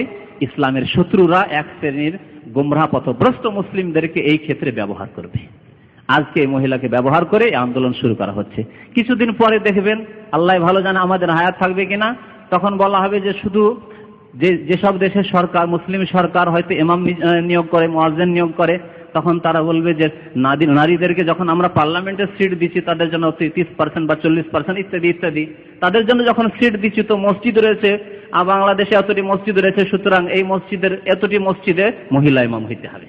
ইসলামের শত্রুরা এক শ্রেণীর গুমরাহ পথভ্রষ্ট মুসলিমদেরকে এই ক্ষেত্রে ব্যবহার করবে। আজকে এই মহিলাকে ব্যবহার করে এই আন্দোলন শুরু করা হচ্ছে। কিছুদিন পরে দেখবেন, আল্লাহ ভালো জানে আমাদের হায়াত থাকবে কিনা, তখন বলা হবে যে শুধু যেসব দেশের সরকার, মুসলিম সরকার হয়তো ইমাম নিয়োগ করে, মুয়াজ্জিন নিয়োগ করে, তখন তারা বলবে যে নারীদেরকে যখন আমরা পার্লামেন্টের সিট দিচ্ছি তাদের জন্য 30% বা 40% ইত্যাদি ইত্যাদি, তাদের জন্য যখন সিট দিচ্ছি তো মসজিদ রয়েছে, আর বাংলাদেশে এতটি মসজিদ রয়েছে, সুতরাং এই মসজিদের এতটি মসজিদে মহিলা ইমাম হইতে হবে,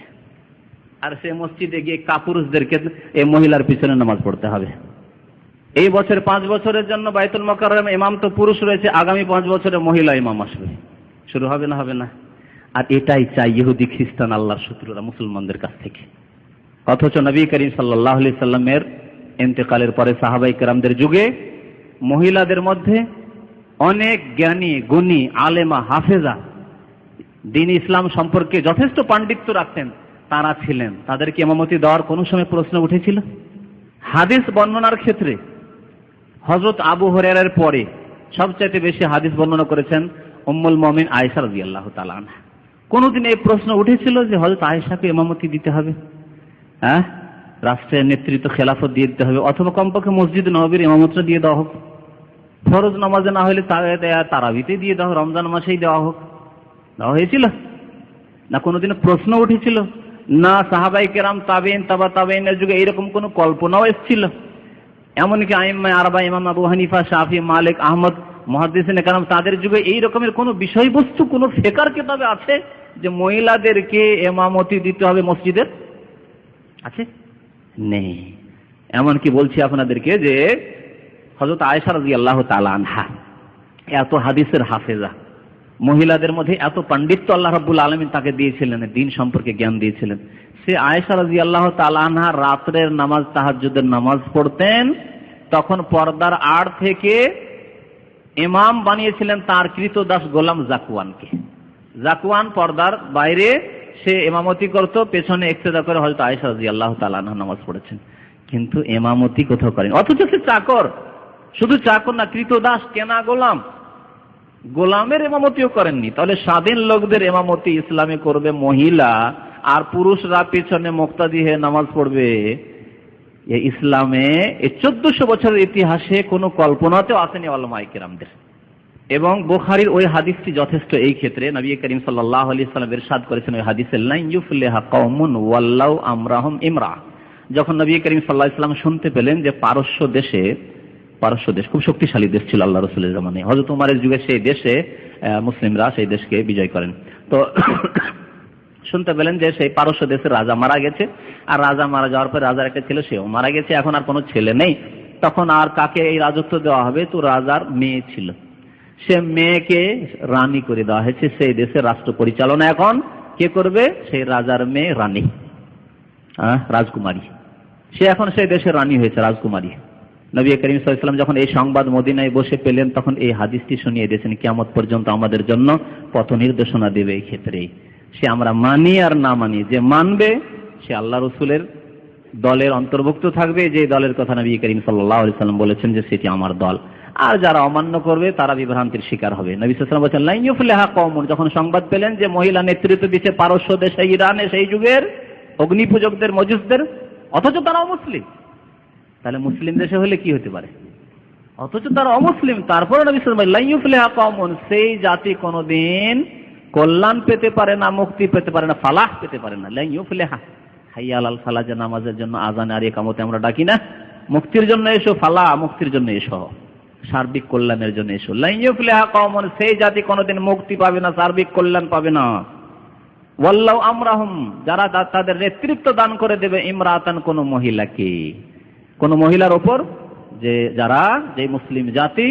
আর সেই মসজিদে গিয়ে কাপুরুষদেরকে এই মহিলার পিছনে নামাজ পড়তে হবে। এই বছর 5 বছরের জন্য বাইতুল মুকাররম ইমাম তো পুরুষ রয়েছে, আগামী 5 বছরে মহিলা ইমাম আসবে। শুরু হবে না? হবে না? আর এটাই চাই ইহুদি খ্রিস্টান, আল্লাহর শত্রুরা মুসলমানদের কাছ থেকে। অথচ নবী করিম সাল্লাল্লাহু আলাইহি সাল্লামের ইন্তেকালের পরে সাহাবায়ে কেরামদের যুগে মহিলাদের মধ্যে অনেক জ্ঞানী, গুণী, আলেমা, হাফেজা, দ্বীন ইসলাম সম্পর্কে যথেষ্ট পাণ্ডিত্য রাখতেন, তারা ছিলেন। তাদেরকে ইমামতি দেওয়ার কোনো সময় প্রশ্ন উঠেছিল? হাদিস বর্ণনার ক্ষেত্রে হযরত আবু হুরায়রার পরে সবচাইতে বেশি হাদিস বর্ণনা করেছেন উম্মুল মুমিন আয়েশা রাদিয়াল্লাহু তাআলা আনহা। কোনদিন এই প্রশ্ন উঠেছিল যে হযরত আয়েশাকে ইমামতি দিতে হবে, হ্যাঁ, রাষ্ট্রের নেতৃত্ব খেলাফত দিয়ে দিতে হবে, অথবা কমপক্ষে মসজিদ নববীর ইমামতটা দিয়ে দেওয়া হোক, ফরজ নামাজে না হলে তারাবিতে দিয়ে দেওয়া হোক, রমজান মাসেই দেওয়া হোক, দেওয়া হয়েছিল না? কোনোদিন প্রশ্ন উঠেছিল না? সাহাবায়ে কেরাম, তাবেঈন, তাবা তাবেঈনের যুগে এইরকম কোনো কল্পনাও এসেছিল? এমনকি আইম্মায়ে আরবা, ইমাম আবু হানিফা, শাফি, মালিক, আহমদ, মুহাদ্দিসিনে কেরাম, তাদের যুগে এই রকমের কোনো বিষয়বস্তু কোনো ফিকহ কিতাবে আছে যে মহিলাদেরকে ইমামতি দিতে হবে মসজিদের? আছে? নেই। এমনকি বলছি আপনাদেরকে যে হযরত আয়েশা রাদিয়াল্লাহু তাআলা আনহা এত হাদিসের হাফেজা, মহিলাদের মধ্যে এত পাণ্ডিত্য আল্লাহ রাব্বুল আলামিন তাকে দিয়েছিলেন, দ্বীন সম্পর্কে জ্ঞান দিয়েছিলেন। সে আয়েশা রাদিয়াল্লাহু তাআলা আনহা রাতের নামাজ, তাহাজ্জুদের নামাজ পড়তেন, তখন পর্দার আড় থেকে ইমাম বানিয়েছিলেন তার কৃতদাস গোলাম জাকওয়ানকে। জাকওয়ান পর্দার বাইরে সে ইমামতি করত, পেছনে ইক্তেদা করে হযরত আয়েশা রাদিয়াল্লাহু তাআলা আনহা নামাজ পড়েছেন, কিন্তু ইমামতি কোথাও করেন। অথচ সে চাকর, শুধু চাকর না, কৃতদাস, কেনা গোলাম, গোলামের ইমামতিও করেননি। তাহলে স্বাধীন লোকদের ইমামতি ইসলামে করবে মহিলা, আর পুরুষরা পেছনে মুক্তাদি হয়ে নামাজ পড়বে। এই ইসলামে এই 1400 বছরের ইতিহাসে কোনো কল্পনাতেও আসেনি উলামায়ে কেরামদের। এবং বুখারীর ওই হাদিসটি যথেষ্ট এই ক্ষেত্রে। নবী করিম সাল্লাল্লাহু আলাইহি ওয়াসাল্লাম ইরশাদ করেছেন ওই হাদিসে, লা ইউফলিহা কওমুন ওয়াল্লাউ আমরাহুম ইমরা। যখন নবী করিম সাল্লাল্লাহু আলাইহি ওয়াসাল্লাম শুনতে পেলেন যে পারস্য দেশ খুব শক্তিশালী দেশ ছিল আল্লাহ রাসূলের জামানায়, হযরত উমরের যুগে সেই দেশে মুসলিমরা সেই দেশকে বিজয় করেন। তো শুনতে পেলেন যে সেই পারস্য দেশের রাজা মারা গেছে, আর রাজা মারা যাওয়ার পর রাজার একটা ছেলে, সেও মারা গেছে, এখন আর কোনো ছেলে নেই। তখন আর কাকে এই রাজত্ব দেওয়া হবে? তো রাজার মেয়ে ছিল, সে মেয়েকে রানী করে দেওয়া হয়েছে। সেই দেশের রাষ্ট্র পরিচালনা এখন কে করবে? সেই রাজার মেয়ে রানী, রাজকুমারী। সে এখন সেই দেশের রানী হয়েছে, রাজকুমারী। নবী করিম সাল্লাল্লাহু আলাইহি ওয়াসাল্লাম যখন এই সংবাদ মদিনায় বসে পেলেন, তখন এই হাদিসটি শুনিয়ে দিয়েছেন, কিয়ামত পর্যন্ত আমাদের জন্য পথ নির্দেশনা দেবে এই ক্ষেত্রে। সে আমরা মানি আর না মানি, যে মানবে সে আল্লাহ রাসূলের দলের অন্তর্ভুক্ত থাকবে, যে দলের কথা নবী করিম সাল্লাল্লাহু আলাইহি ওয়াসাল্লাম বলেছেন যে সেটি আমার দল। আর যারা অমান্য করবে তারা বিভ্রান্তির শিকার হবে। নবী সাল্লাল্লাহু আলাইহি ওয়াসাল্লাম বলেছেন, লা ইউফলিহা কওমুন, যখন সংবাদ পেলেন যে মহিলা নেতৃত্ব দিচ্ছে পারস্য দেশে, ইরানে, সেই যুগের অগ্নি পূজকদের, মজুসদের, অথচ তারাও মুসলিম। তাহলে মুসলিম দেশে হলে কি হতে পারে? অথচ তারা অমুসলিম। তারপরে নবী সাল্লাল্লাহু আলাইহি ওয়াসাল্লাম, লা ইউফলিহা কওমুন, সেই জাতি কোনোদিন কল্যাণ পেতে পারে না, মুক্তি পেতে পারে না, ফালাহ পেতে পারে না। লা ইউফলিহা, হাইয়া আলাল ফালাহ, যে নামাজের জন্য, আযান আর ইকামতে আমরা ডাকি না, মুক্তির জন্য এসো, ফালাহ মুক্তির জন্য এসো, সার্বিক কল্যাণের জন্য এসো। লা ইউফলিহা কওমুন, সেই জাতি কোনোদিন মুক্তি পাবে না, সার্বিক কল্যাণ পাবে না। ওয়াল্লাহু আমরাহুম, যারা তাদের নেতৃত্ব দান করে দেবে, ইমরাতান, কোন মহিলাকে, কোন মহিলার ওপর, যে মুসলিম জাতি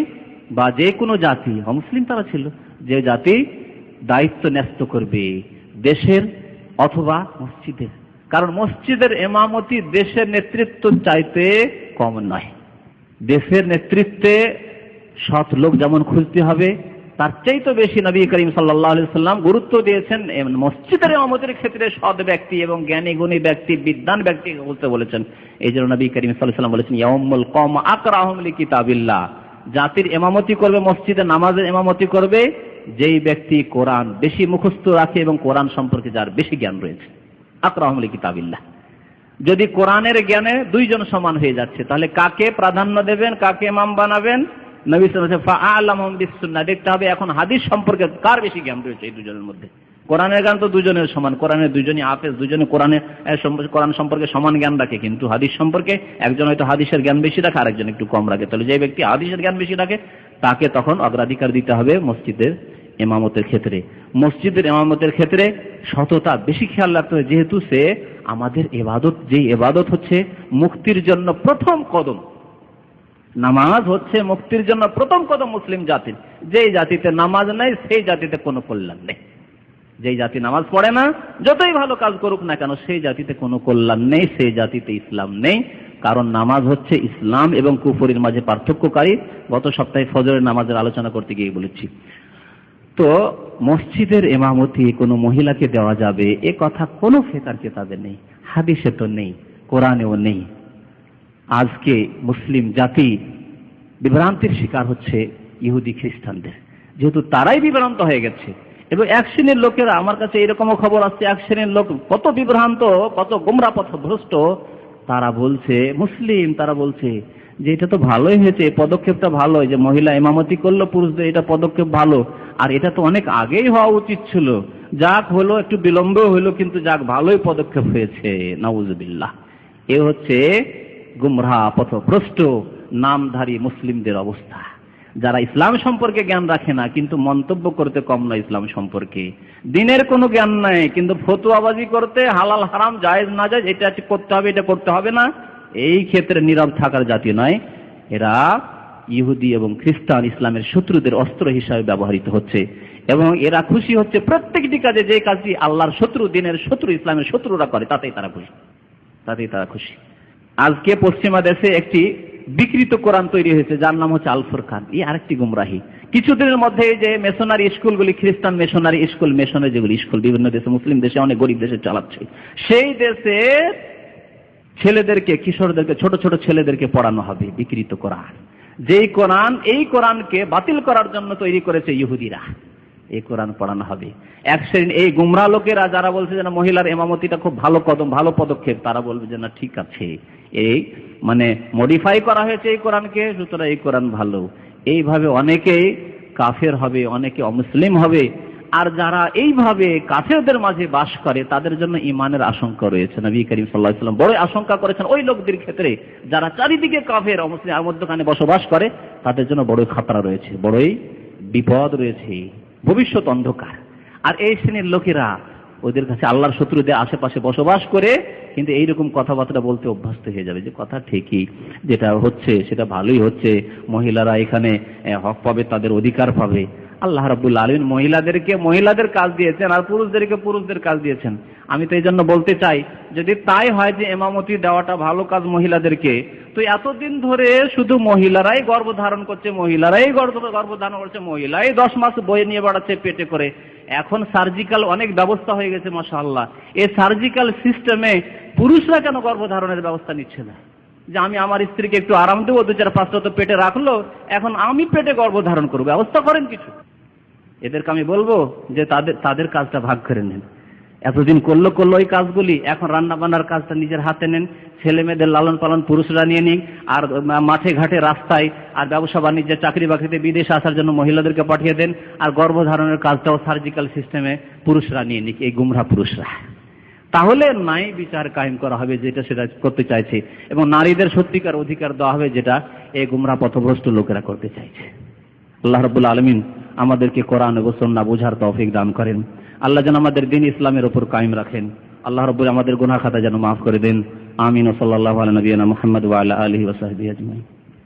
বা যে কোনো জাতি, অমুসলিম তারা ছিল, যে জাতি দায়িত্ব ন্যস্ত করবে দেশের অথবা মসজিদের। কারণ মসজিদের ইমামতি দেশের নেতৃত্ব চাইতে কম নয়। দেশের নেতৃত্বে সৎ লোক যেমন খুঁজতে হবে, তার চাইতে বেশি নবী করিম সাল্লাল্লাহু আলাইহি ওয়াসাল্লাম গুরুত্ব দিয়েছেন মসজিদের ইমামতির ক্ষেত্রে সৎ ব্যক্তি এবং জ্ঞানী গুণী ব্যক্তি, বিদ্বান ব্যক্তি বলতে বলেছেন। এই জন্য নবী করিম সাল্লাল্লাহু আলাইহি ওয়াসাল্লাম বলেছেন, ইয়াউমুল কওম আকরাহুম লিকিতাবিল্লাহ, জাতির ইমামতি করবে, মসজিদে নামাজের ইমামতি করবে যেই ব্যক্তি কোরআন বেশি মুখস্থ রাখে এবং কোরআন সম্পর্কে যার বেশি জ্ঞান রয়েছে। আকরাহুম লিকিতাবিল্লাহ। যদি কোরআনের জ্ঞানে দুইজন সমান হয়ে যাচ্ছে, তাহলে কাকে প্রাধান্য দেবেন, কাকে ইমাম বানাবেন? নবী সাল্লাল্লাহু আলাইহি ওয়াসাল্লাম ফাআলামুহুম বিসুন্নাহ, দেখতে হবে এখন হাদিস সম্পর্কে কার বেশি জ্ঞান রয়েছে এই দুজনের মধ্যে। কোরআনের জ্ঞান তো দুজনের সমান, কোরআনের দুজনই হাফেজ, দুজনে কোরআন সম্পর্কে সমান জ্ঞান রাখে, কিন্তু হাদিস সম্পর্কে একজন হয়তো হাদিসের জ্ঞান বেশি রাখে, আরেকজন একটু কম রাখে। তাহলে যে ব্যক্তি হাদিসের জ্ঞান বেশি রাখে তাকে তখন অগ্রাধিকার দিতে হবে মসজিদের ইমামতের ক্ষেত্রে। মসজিদের ইমামতের ক্ষেত্রে সততা বেশি খেয়াল রাখতে হবে, যেহেতু সে আমাদের ইবাদত, যেই ইবাদত হচ্ছে মুক্তির জন্য প্রথম কদম। নামাজ হচ্ছে মুক্তির জন্য প্রথম কদম মুসলিম জাতির। যেই জাতিতে নামাজ নেই সেই জাতিতে কোনো কল্যাণ নেই। যেই জাতি নামাজ পড়ে না, যতই ভালো কাজ করুক না কেন, সেই জাতিতে কোনো কল্যাণ নেই, সেই জাতিতে ইসলাম নেই। কারণ নামাজ হচ্ছে ইসলাম এবং কুফরির মাঝে পার্থক্যকারী। গত সপ্তাহে ফজরের নামাজের আলোচনা করতে গিয়ে বলেছি। তো মসজিদের ইমামতি কোনো মহিলাকে দেওয়া যাবে এ কথা কোনো ফিকহ কিতাবে নেই, হাদিসে তো নেই, কোরআনেও নেই। আজকে মুসলিম জাতি বিভ্রান্তির শিকার হচ্ছে ইহুদি খ্রিস্টানদের, যেহেতু তারাই বিভ্রান্ত হয়ে গেছে। এবং এক শ্রেণীর লোকেরা, আমার কাছে এরকমও খবর আসছে, এক শ্রেণীর লোক কত বিভ্রান্ত, কত গোমরা পথভ্রষ্ট, তারা বলছে, মুসলিম, তারা বলছে যে এটা তো ভালোই হয়েছে, পদক্ষেপটা ভালো, যে মহিলা ইমামতি করলো পুরুষদের, এটা পদক্ষেপ ভালো, আর এটা তো অনেক আগেই হওয়া উচিত ছিল, যাক হলো একটু বিলম্ব হলো, কিন্তু যাক ভালোই পদক্ষেপ হয়েছে। নাউজুবিল্লাহ। এ হচ্ছে গুমরাহ পথভ্রষ্ট নামধারী মুসলিমদের অবস্থা, যারা ইসলাম সম্পর্কে জ্ঞান রাখে না কিন্তু মন্তব্য করতে কম নয় ইসলাম সম্পর্কে, দিনের কোনো জ্ঞান নাই কিন্তু ফতোয়াবাজি করতে, হালাল হারাম জায়েজ না জায়েজ, এটা করতে হবে এটা করতে হবে না, এই ক্ষেত্রে নীরব থাকার জাতি নয়। এরা ইহুদি এবং খ্রিস্টান ইসলামের শত্রুদের অস্ত্র হিসাবে ব্যবহৃত হচ্ছে এবং এরা খুশি হচ্ছে প্রত্যেকটি কাজে, যে কাজটি আল্লাহর শত্রু, দিনের শত্রু, ইসলামের শত্রুরা করে তাতেই তারা খুশি, তাতেই তারা খুশি। আজকে পশ্চিমা দেশে একটি বিকৃত কোরআন তৈরি হয়েছে যার নাম হচ্ছে আল ফুরকান। এই আরেকটি গুমরাহি। কিছুদিনের মধ্যে যে মেশনারি স্কুলগুলি, খ্রিস্টান মেশনারি স্কুল, মেশনারি যেগুলি স্কুল বিভিন্ন দেশে, মুসলিম দেশে, অনেক গরিব দেশে চালাচ্ছে, সেই দেশে ছেলেদেরকে, কিশোরদেরকে, ছোট ছোট ছেলেদেরকে পড়ানো হবে বিকৃত কোরআন। যেই কোরআন, এই কোরআনকে বাতিল করার জন্য তৈরি করেছে ইহুদিরা, এই কোরআন পড়ানো হবে। এক শ্রেণী এই গুমরা লোকেরা যারা বলছে যে না মহিলার ইমামতিটা খুব ভালো কদম, ভালো পদক্ষেপ, তারা বলবে যে না ঠিক আছে, এই মানে মডিফাই করা হয়েছে এই কোরআনকে, সুতরাং এই কোরআন ভালো। এইভাবে অনেকেই কাফের হবে, অনেকে অমুসলিম হবে। আর যারা এইভাবে কাফেরদের মাঝে বাস করে তাদের জন্য ঈমানের আশঙ্কা রয়েছে। নবী করিম সাল্লাল্লাহু আলাইহি ওয়াসাল্লাম বড় আশঙ্কা করেছেন ওই লোকদের ক্ষেত্রে যারা চারিদিকে কাফের অমুসলিম আর মধ্যখানে বসবাস করে, তাদের জন্য বড়ই খতরা রয়েছে, বড়ই বিপদ রয়েছে, ভবিষ্যৎ অন্ধকার। আর এই শ্রেণীর লোকেরা ওদের কাছে আল্লাহর শত্রুদের আশেপাশে বসবাস করে কিন্তু এইরকম কথাবার্তা বলতে অভ্যস্ত হয়ে যাবে যে কথা ঠিকই, যেটা হচ্ছে সেটা ভালোই হচ্ছে, মহিলারা এখানে হক পাবে, তাদের অধিকার পাবে। আল্লাহ রাব্বুল আলামিন মহিলাদেরকে মহিলাদের কাজ দিয়েছেন আর পুরুষদেরকে পুরুষদের কাজ দিয়েছেন। আমি তো এই জন্য বলতে চাই, যদি তাই হয় যে ইমামতি দেওয়াটা ভালো কাজ মহিলাদেরকে, তো এতদিন ধরে শুধু মহিলারাই গর্ভধারণ করছে, মহিলারাই গর্ভধারণ করছে, মহিলাই 10 মাস বয়ে নিয়ে বেড়াচ্ছে পেটে করে। এখন সার্জিক্যাল অনেক ব্যবস্থা হয়ে গেছে মাশাআল্লাহ। এই সার্জিক্যাল সিস্টেমে পুরুষরা কেন গর্ভধারণের ব্যবস্থা নিচ্ছে না? যে আমি আমার স্ত্রীকে একটু আরাম দেবো, 2-4 5টা তো পেটে রাখলো, এখন আমি পেটে গর্ভধারণ করবো, ব্যবস্থা করেন কিছু। এদেরকে আমি বলবো যে তাদের কাজটা ভাগ করে নেন। এতদিন করলো ওই কাজগুলি, এখন রান্না বান্নার কাজটা নিজের হাতে নেন, ছেলে মেয়েদের লালন পালন পুরুষরা নিয়ে নিন, আর মাঠে ঘাটে রাস্তায় আর ব্যবসা বাণিজ্যে চাকরি বাকরিতে বিদেশে আসার জন্য মহিলাদেরকে পাঠিয়ে দেন, আর গর্ভধারণের কাজটাও সার্জিক্যাল সিস্টেমে পুরুষরা নিয়ে নিক, এই গুমরা পুরুষরা। তাহলে নাই বিচার কায়েম করা হবে যেটা সেটা করতে চাইছে, এবং নারীদের সত্যিকার অধিকার দেওয়া হবে যেটা এই গুমরা পথভ্রষ্ট লোকেরা করতে চাইছে। আল্লাহ রাব্বুল আলামিন আমাদেরকে কোরআন ও সুন্নাহ বোঝার তৌফিক দান করেন। আল্লাহ যেন আমাদের দ্বীন ইসলামের উপর কায়েম রাখেন। আল্লাহ রাব্বুল আমাদের গুনাহ খাতা যেন মাফ করে দেন। আমিন। সাল্লাল্লাহু আলা নবিয়িনা মুহাম্মদ ওয়া আলা আলিহি ওয়া সাহবিহি আজমাইন।